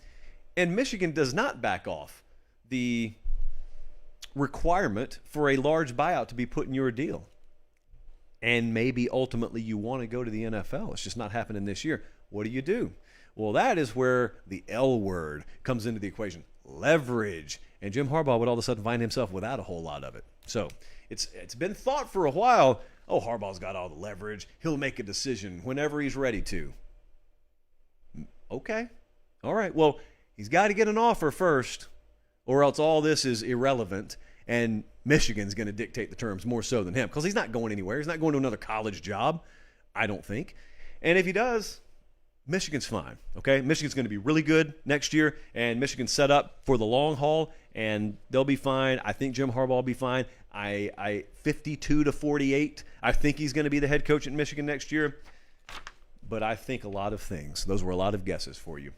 and Michigan does not back off the requirement for a large buyout to be put in your deal? And maybe ultimately you want to go to the NFL. It's just not happening this year. What do? Well, that is where the L word comes into the equation. Leverage. And Jim Harbaugh would all of a sudden find himself without a whole lot of it. So it's been thought for a while, oh, Harbaugh's got all the leverage. He'll make a decision whenever he's ready to. Okay. All right. Well, he's got to get an offer first, or else all this is irrelevant. And Michigan's going to dictate the terms more so than him, because he's not going anywhere. He's not going to another college job, I don't think. And if he does, Michigan's fine, okay? Michigan's going to be really good next year, and Michigan's set up for the long haul, and they'll be fine. I think Jim Harbaugh will be fine. I 52-48, I think he's going to be the head coach at Michigan next year. But I think a lot of things. Those were a lot of guesses for you.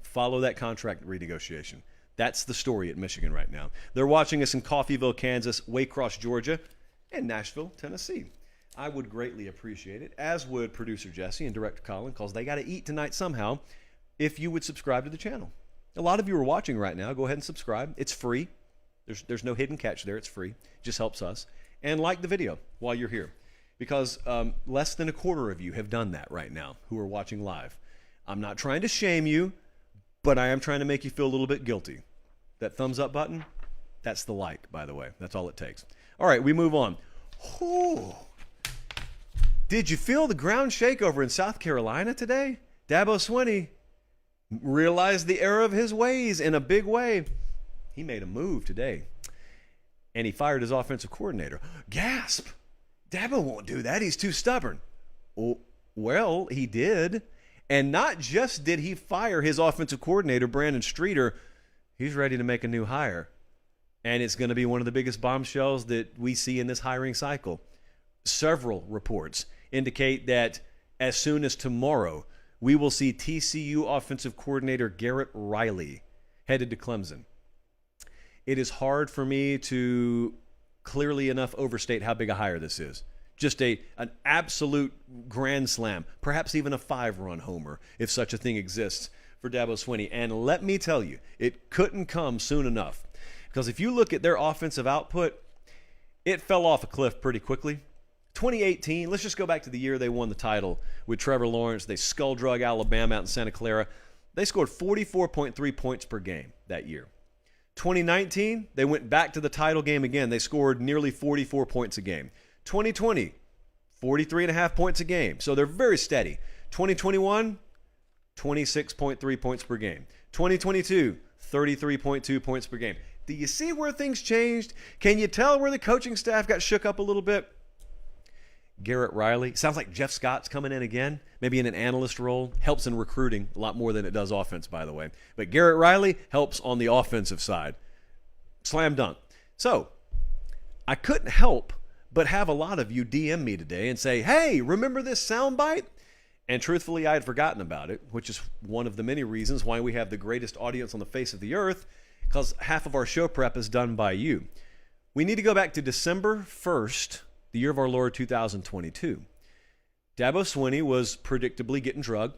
Follow that contract renegotiation. That's the story at Michigan right now. They're watching us in Coffeyville, Kansas, Waycross, Georgia, and Nashville, Tennessee. I would greatly appreciate it, as would producer Jesse and director Colin, because they got to eat tonight somehow, if you would subscribe to the channel. A lot of you are watching right now. Go ahead and subscribe. It's free. There's no hidden catch there. It's free. It just helps us. And like the video while you're here, because less than a quarter of you have done that right now who are watching live. I'm not trying to shame you, but I am trying to make you feel a little bit guilty. That thumbs up button, that's the like, by the way. That's all it takes. All right, we move on. Ooh. Did you feel the ground shake over in South Carolina today? Dabo Swinney realized the error of his ways in a big way. He made a move today, and he fired his offensive coordinator. Gasp! Dabo won't do that. He's too stubborn. Oh, well, he did. And not just did he fire his offensive coordinator, Brandon Streeter, he's ready to make a new hire. And it's going to be one of the biggest bombshells that we see in this hiring cycle. Several reports indicate that as soon as tomorrow, we will see TCU offensive coordinator Garrett Riley headed to Clemson. It is hard for me to clearly enough overstate how big a hire this is. Just an absolute grand slam, perhaps even a 5-run homer, if such a thing exists for Dabo Swinney. And let me tell you, it couldn't come soon enough. Because if you look at their offensive output, it fell off a cliff pretty quickly. 2018, let's just go back to the year they won the title with Trevor Lawrence. They skull-drug Alabama out in Santa Clara. They scored 44.3 points per game that year. 2019, they went back to the title game again. They scored nearly 44 points a game. 2020, 43.5 points a game. So they're very steady. 2021, 26.3 points per game. 2022, 33.2 points per game. Do you see where things changed? Can you tell where the coaching staff got shook up a little bit? Garrett Riley, sounds like Jeff Scott's coming in again, maybe in an analyst role. Helps in recruiting a lot more than it does offense, by the way. But Garrett Riley helps on the offensive side. Slam dunk. So I couldn't help but have a lot of you DM me today and say, hey, remember this soundbite? And truthfully, I had forgotten about it, which is one of the many reasons why we have the greatest audience on the face of the earth, because half of our show prep is done by you. We need to go back to December 1st, the year of our Lord 2022. Dabo Swinney was predictably getting drugged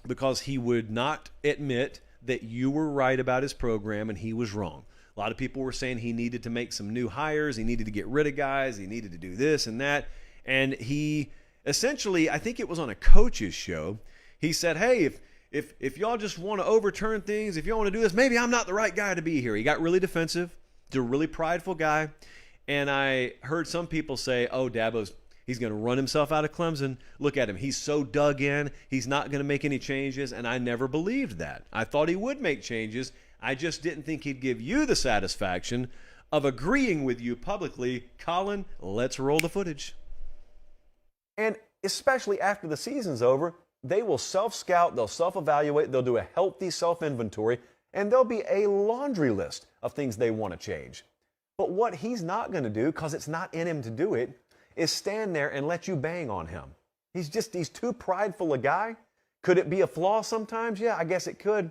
because he would not admit that you were right about his program and he was wrong. A lot of people were saying he needed to make some new hires, he needed to get rid of guys, he needed to do this and that. And he essentially, I think it was on a coach's show, he said, hey, if y'all just want to overturn things, if y'all want to do this, maybe I'm not the right guy to be here. He got really defensive. He's a really prideful guy. And I heard some people say, oh, he's going to run himself out of Clemson. Look at him. He's so dug in. He's not going to make any changes. And I never believed that. I thought he would make changes. I just didn't think he'd give you the satisfaction of agreeing with you publicly. Colin, let's roll the footage. And especially after the season's over, they will self-scout, they'll self-evaluate, they'll do a healthy self-inventory, and there'll be a laundry list of things they want to change. But what he's not going to do, because it's not in him to do it, is stand there and let you bang on him. He's too prideful a guy. Could it be a flaw sometimes? Yeah, I guess it could.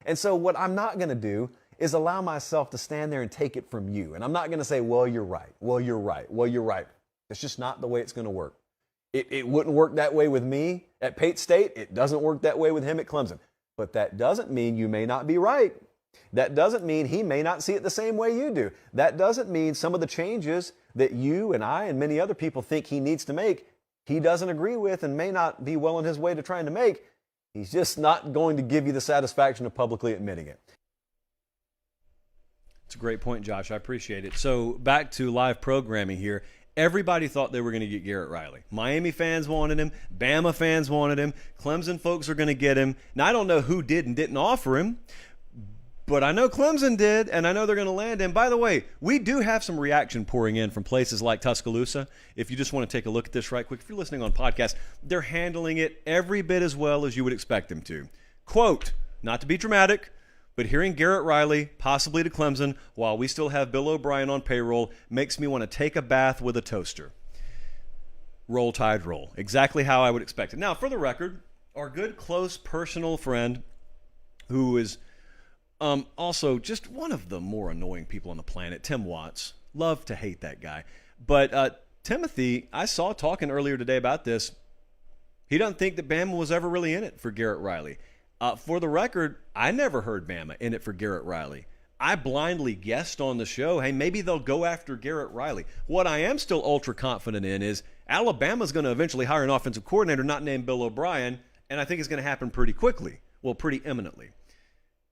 And so what I'm not going to do is allow myself to stand there and take it from you. And I'm not going to say, well, you're right. Well, you're right. Well, you're right. It's just not the way it's going to work. It wouldn't work that way with me at Pate State. It doesn't work that way with him at Clemson. But that doesn't mean you may not be right. That doesn't mean he may not see it the same way you do. That doesn't mean some of the changes that you and I and many other people think he needs to make, he doesn't agree with and may not be well on his way to trying to make. He's just not going to give you the satisfaction of publicly admitting it. It's a great point, Josh. I appreciate it. So back to live programming here. Everybody thought they were going to get Garrett Riley. Miami fans wanted him. Bama fans wanted him. Clemson folks are going to get him. Now, I don't know who did and didn't offer him, but I know Clemson did, and I know they're going to land him. By the way, we do have some reaction pouring in from places like Tuscaloosa. If you just want to take a look at this right quick, if you're listening on podcast, they're handling it every bit as well as you would expect them to. Quote, not to be dramatic, but hearing Garrett Riley possibly to Clemson while we still have Bill O'Brien on payroll makes me want to take a bath with a toaster. Roll Tide roll. Exactly how I would expect it. Now, for the record, our good, close, personal friend who is also just one of the more annoying people on the planet, Tim Watts. Love to hate that guy. But Timothy, I saw talking earlier today about this. He doesn't think that Bama was ever really in it for Garrett Riley. For the record, I never heard Bama in it for Garrett Riley. I blindly guessed on the show, hey, maybe they'll go after Garrett Riley. What I am still ultra confident in is Alabama's going to eventually hire an offensive coordinator not named Bill O'Brien, and I think it's going to happen pretty quickly. Well, pretty imminently.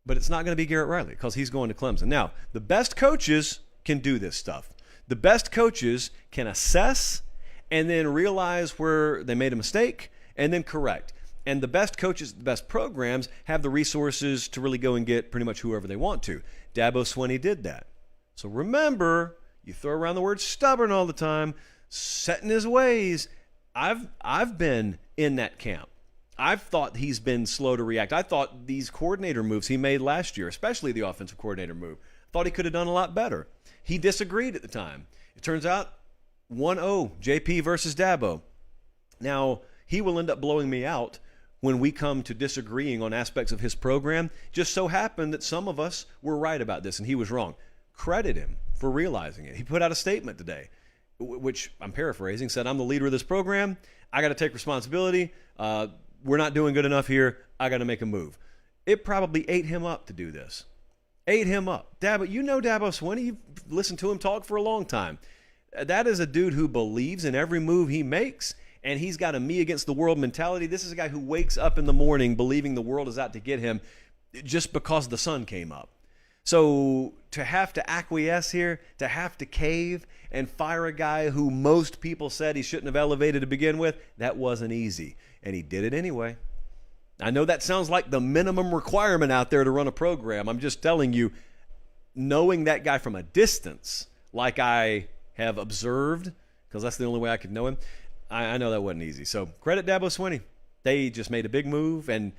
But it's not going to be Garrett Riley because he's going to Clemson. Now, the best coaches can do this stuff. The best coaches can assess and then realize where they made a mistake and then correct. And the best coaches, the best programs have the resources to really go and get pretty much whoever they want to. Dabo Swinney did that. So remember, you throw around the word stubborn all the time, set in his ways. I've been in that camp. I've thought he's been slow to react. I thought these coordinator moves he made last year, especially the offensive coordinator move, thought he could have done a lot better. He disagreed at the time. It turns out 1-0, JP versus Dabo. Now, he will end up blowing me out when we come to disagreeing on aspects of his program. Just so happened that some of us were right about this and he was wrong. Credit him for realizing it. He put out a statement today, which I'm paraphrasing, said, I'm the leader of this program. I got to take responsibility. We're not doing good enough here. I got to make a move. It probably ate him up to do this. Ate him up. Dabo, you know Dabo Swinney. You've listened to him talk for a long time. That is a dude who believes in every move he makes, and he's got a me against the world mentality. This is a guy who wakes up in the morning believing the world is out to get him just because the sun came up. So to have to acquiesce here, to have to cave and fire a guy who most people said he shouldn't have elevated to begin with, that wasn't easy. And he did it anyway. I know that sounds like the minimum requirement out there to run a program. I'm just telling you, knowing that guy from a distance, like I have observed, because that's the only way I could know him, I know that wasn't easy. So credit Dabo Swinney. They just made a big move, and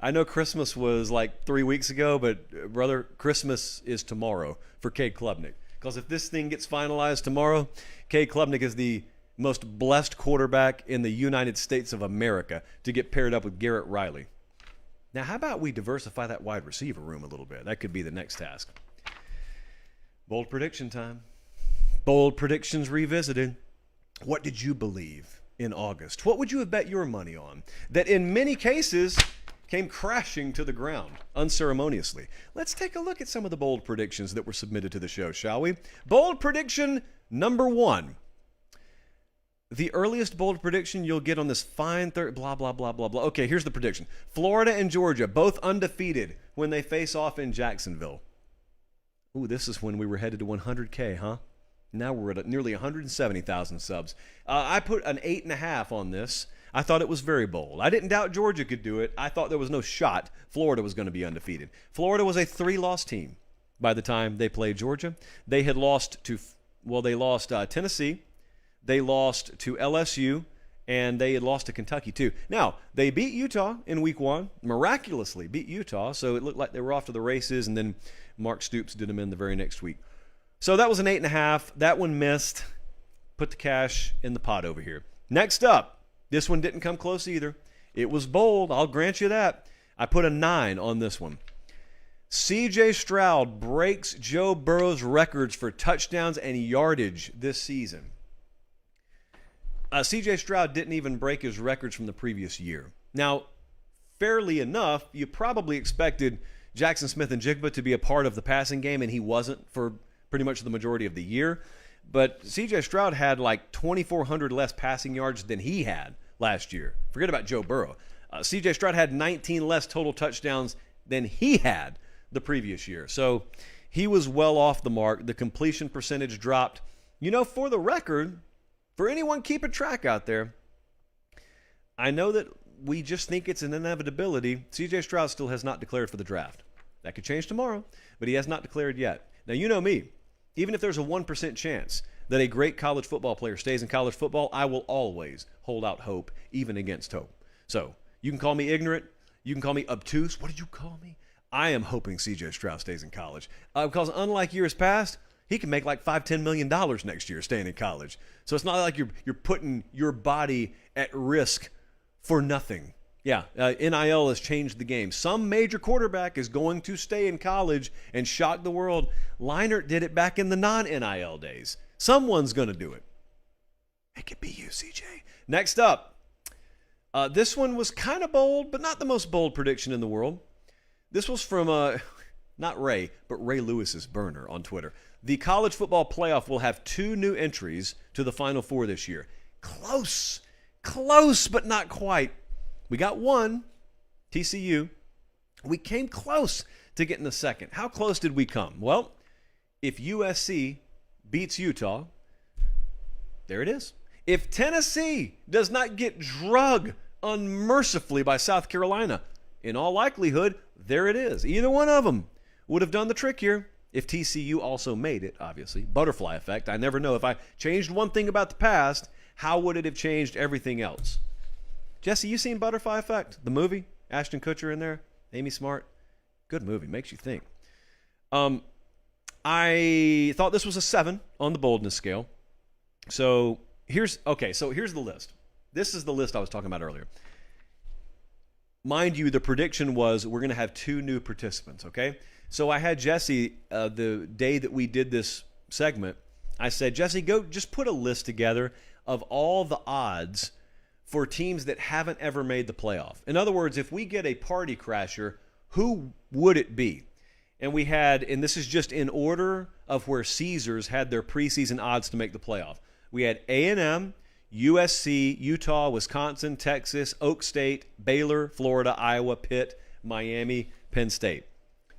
I know Christmas was like 3 weeks ago, but brother, Christmas is tomorrow for Cade Klubnik. Because if this thing gets finalized tomorrow, Cade Klubnik is the most blessed quarterback in the United States of America to get paired up with Garrett Riley. Now, how about we diversify that wide receiver room a little bit? That could be the next task. Bold prediction time. Bold predictions revisited. What did you believe in August? What would you have bet your money on that in many cases came crashing to the ground unceremoniously? Let's take a look at some of the bold predictions that were submitted to the show, shall we? Bold prediction number 1. The earliest bold prediction you'll get on this fine blah, blah, blah, blah, blah. Okay, here's the prediction. Florida and Georgia, both undefeated when they face off in Jacksonville. Ooh, this is when we were headed to 100K, huh? Now we're at nearly 170,000 subs. I put an 8.5 on this. I thought it was very bold. I didn't doubt Georgia could do it. I thought there was no shot Florida was going to be undefeated. Florida was a 3-loss team by the time they played Georgia. They had lost to, they lost Tennessee. They lost to LSU, and they had lost to Kentucky, too. Now, they beat Utah in week 1, miraculously beat Utah, so it looked like they were off to the races, and then Mark Stoops did them in the very next week. So that was an 8.5. That one missed. Put the cash in the pot over here. Next up, this one didn't come close either. It was bold. I'll grant you that. I put a 9 on this one. C.J. Stroud breaks Joe Burrow's records for touchdowns and yardage this season. C.J. Stroud didn't even break his records from the previous year. Now, fairly enough, you probably expected Jackson Smith-Njigba to be a part of the passing game, and he wasn't for pretty much the majority of the year. But C.J. Stroud had like 2,400 less passing yards than he had last year. Forget about Joe Burrow. C.J. Stroud had 19 less total touchdowns than he had the previous year. So he was well off the mark. The completion percentage dropped. You know, for the record, for anyone keeping track out there, I know that we just think it's an inevitability. C.J. Stroud still has not declared for the draft. That could change tomorrow, but he has not declared yet. Now, you know me. Even if there's a 1% chance that a great college football player stays in college football, I will always hold out hope, even against hope. So you can call me ignorant. You can call me obtuse. What did you call me? I am hoping C.J. Stroud stays in college. Because unlike years past, he can make like $5-10 million next year staying in college. So it's not like you're putting your body at risk for nothing. Yeah, NIL has changed the game. Some major quarterback is going to stay in college and shock the world. Leinart did it back in the non-NIL days. Someone's going to do it. It could be you, CJ. Next up, this one was kind of bold, but not the most bold prediction in the world. This was from, not Ray, but Ray Lewis's burner on Twitter. The college football playoff will have 2 new entries to the Final Four this year. Close, but not quite. We got 1, TCU. We came close to getting the second. How close did we come? Well, if USC beats Utah, there it is. If Tennessee does not get drugged unmercifully by South Carolina, in all likelihood, there it is. Either one of them would have done the trick here. If TCU also made it, obviously. Butterfly effect. I never know. If I changed one thing about the past, how would it have changed everything else? Jesse, you seen Butterfly Effect? The movie? Ashton Kutcher in there? Amy Smart? Good movie. Makes you think. I thought this was a 7 on the boldness scale. So here's the list. This is the list I was talking about earlier. Mind you, the prediction was we're going to have 2 new participants, okay? So I had Jesse, the day that we did this segment, I said, Jesse, go just put a list together of all the odds for teams that haven't ever made the playoff. In other words, if we get a party crasher, who would it be? And we had, and this is just in order of where Caesars had their preseason odds to make the playoff. We had A&M, USC, Utah, Wisconsin, Texas, Oak State, Baylor, Florida, Iowa, Pitt, Miami, Penn State.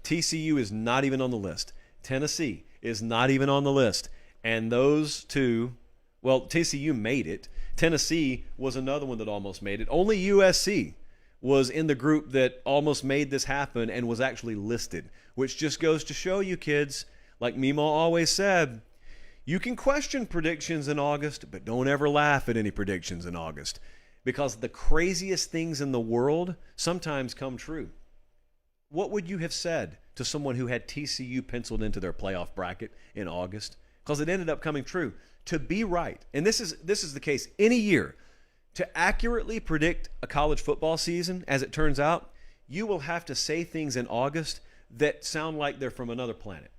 TCU is not even on the list. Tennessee is not even on the list. And those 2, well, TCU made it. Tennessee was another one that almost made it. Only USC was in the group that almost made this happen and was actually listed, which just goes to show you, kids, like Mimo always said, you can question predictions in August, but don't ever laugh at any predictions in August, because the craziest things in the world sometimes come true. What would you have said to someone who had TCU penciled into their playoff bracket in August? Because it ended up coming true. To be right, and this is the case any year, to accurately predict a college football season, as it turns out, you will have to say things in August that sound like they're from another planet.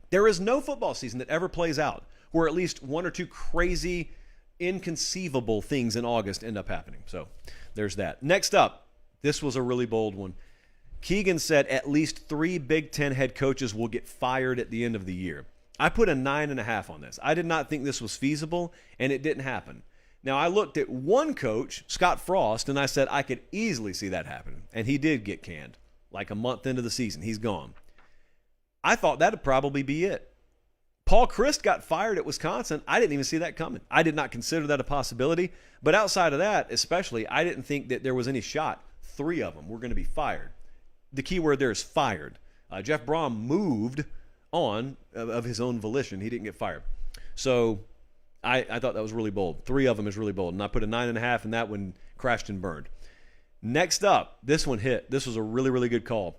There is no football season that ever plays out where at least 1 or 2 crazy, inconceivable things in August end up happening. So there's that. Next up, this was a really bold one. Keegan said at least 3 Big Ten head coaches will get fired at the end of the year. I put a 9.5 on this. I did not think this was feasible, and it didn't happen. Now, I looked at one coach, Scott Frost, and I said I could easily see that happen. And he did get canned. Like a month into the season, he's gone. I thought that would probably be it. Paul Chryst got fired at Wisconsin. I didn't even see that coming. I did not consider that a possibility. But outside of that, especially, I didn't think that there was any shot 3 of them were going to be fired. The key word there is fired. Jeff Brom moved on of his own volition. He didn't get fired. So I thought that was really bold. 3 of them is really bold. And I put a 9.5, and that one crashed and burned. Next up, this one hit. This was a really, really good call.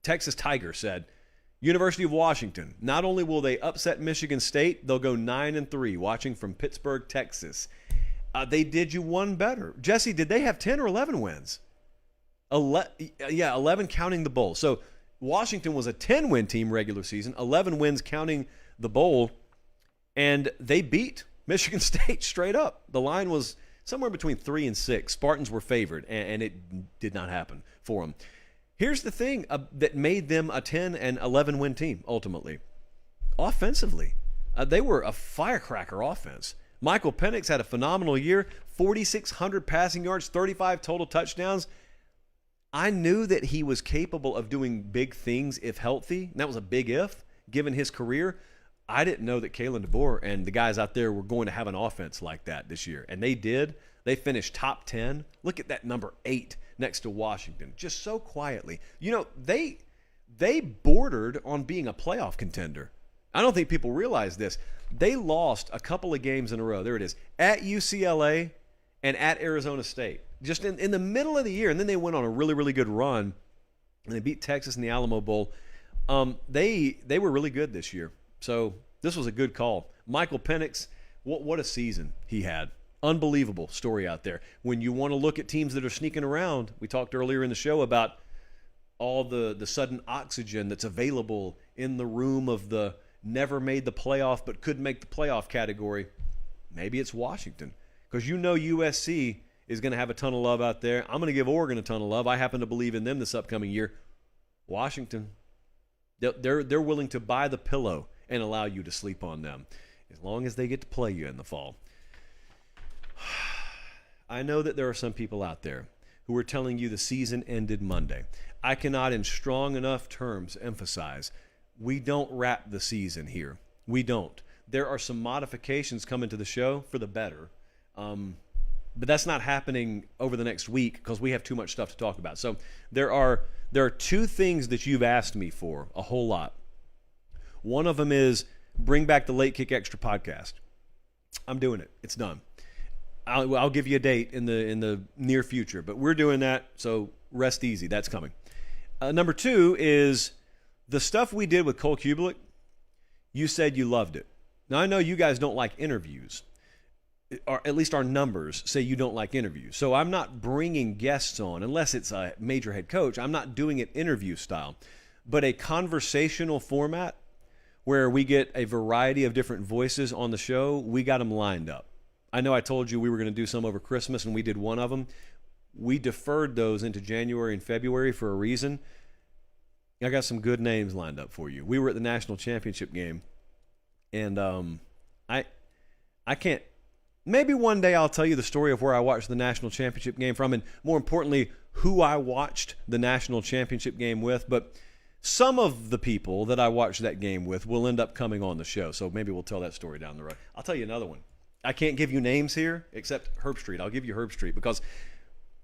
Texas Tiger said, University of Washington. Not only will they upset Michigan State, they'll go 9-3, watching from Pittsburgh, Texas. They did you one better. Jesse, did they have 10 or 11 wins? 11 counting the bowl. So Washington was a 10-win team regular season, 11 wins counting the bowl, and they beat Michigan State straight up. The line was somewhere between 3 and 6. Spartans were favored, and it did not happen for them. Here's the thing that made them a 10 and 11 win team ultimately. Offensively, they were a firecracker offense. Michael Penix had a phenomenal year, 4,600 passing yards, 35 total touchdowns. I knew that he was capable of doing big things if healthy. And that was a big if, given his career. I didn't know that Kalen DeBoer and the guys out there were going to have an offense like that this year. And they did. They finished top 10. Look at that number 8 next to Washington, just so quietly. You know, they bordered on being a playoff contender. I don't think people realize this. They lost a couple of games in a row. There it is. At UCLA and at Arizona State. Just in the middle of the year. And then they went on a really, really good run. And they beat Texas in the Alamo Bowl. They were really good this year. So this was a good call. Michael Penix, what a season he had. Unbelievable story out there. When you want to look at teams that are sneaking around, we talked earlier in the show about all the sudden oxygen that's available in the room of the never made the playoff but could make the playoff category. Maybe it's Washington, because you know USC is going to have a ton of love out there. I'm going to give Oregon a ton of love. I happen to believe in them this upcoming year. Washington, they're willing to buy the pillow and allow you to sleep on them as long as they get to play you in the fall. I know that there are some people out there who are telling you the season ended Monday. I cannot in strong enough terms emphasize we don't wrap the season here. We don't. There are some modifications coming to the show for the better, but that's not happening over the next week because we have too much stuff to talk about. So there are 2 things that you've asked me for a whole lot. One of them is bring back the Late Kick Extra podcast. I'm doing it. It's done. I'll give you a date in the near future, but we're doing that, so rest easy. That's coming. Number 2 is the stuff we did with Cole Kubelik. You said you loved it. Now, I know you guys don't like interviews, or at least our numbers say you don't like interviews. So I'm not bringing guests on unless it's a major head coach. I'm not doing it interview style, but a conversational format where we get a variety of different voices on the show. We got them lined up. I know I told you we were going to do some over Christmas, and we did one of them. We deferred those into January and February for a reason. I got some good names lined up for you. We were at the national championship game, and I can't. Maybe one day I'll tell you the story of where I watched the national championship game from, and more importantly, who I watched the national championship game with. But some of the people that I watched that game with will end up coming on the show, so maybe we'll tell that story down the road. I'll tell you another one. I can't give you names here except Herb Street. I'll give you Herb Street because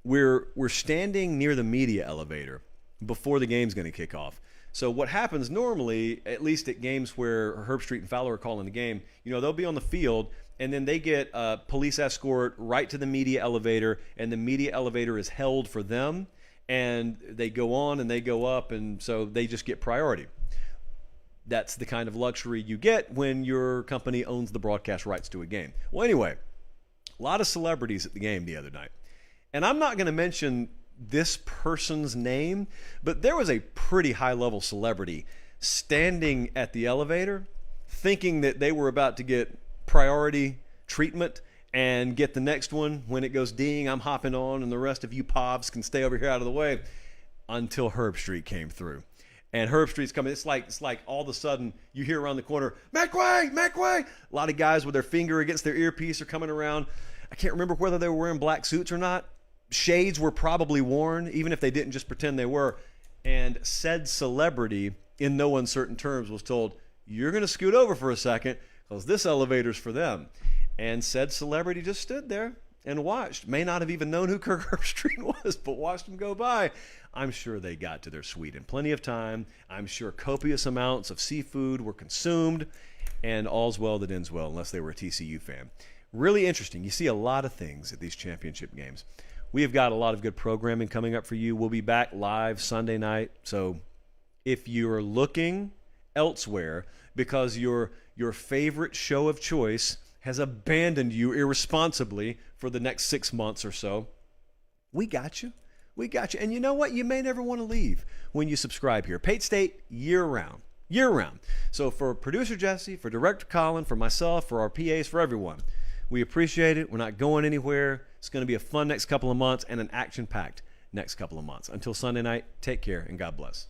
we're standing near the media elevator before the game's going to kick off. So what happens normally, at least at games where Herb Street and Fowler are calling the game, they'll be on the field and then they get a police escort right to the media elevator, and the media elevator is held for them, and they go on and they go up, and so they just get priority. That's the kind of luxury you get when your company owns the broadcast rights to a game. Well, anyway, a lot of celebrities at the game the other night. And I'm not going to mention this person's name, but there was a pretty high-level celebrity standing at the elevator thinking that they were about to get priority treatment and get the next one. When it goes ding, I'm hopping on, and the rest of you povs can stay over here out of the way, until Herb Street came through. And Herb Street's coming. It's like all of a sudden you hear around the corner, McQuay! A lot of guys with their finger against their earpiece are coming around. I can't remember whether they were wearing black suits or not. Shades were probably worn, even if they didn't just pretend they were. And said celebrity, in no uncertain terms, was told, you're going to scoot over for a second because this elevator's for them. And said celebrity just stood there and watched. May not have even known who Kirk Herbstreit was, but watched him go by. I'm sure they got to their suite in plenty of time. I'm sure copious amounts of seafood were consumed, and all's well that ends well, unless they were a TCU fan. Really interesting. You see a lot of things at these championship games. We have got a lot of good programming coming up for you. We'll be back live Sunday night. So if you're looking elsewhere because your favorite show of choice has abandoned you irresponsibly for the next 6 months or so, we got you. We got you. And you know what? You may never want to leave when you subscribe here. Pate State year-round. Year-round. So for producer Jesse, for director Colin, for myself, for our PAs, for everyone, we appreciate it. We're not going anywhere. It's going to be a fun next couple of months and an action-packed next couple of months. Until Sunday night, take care and God bless.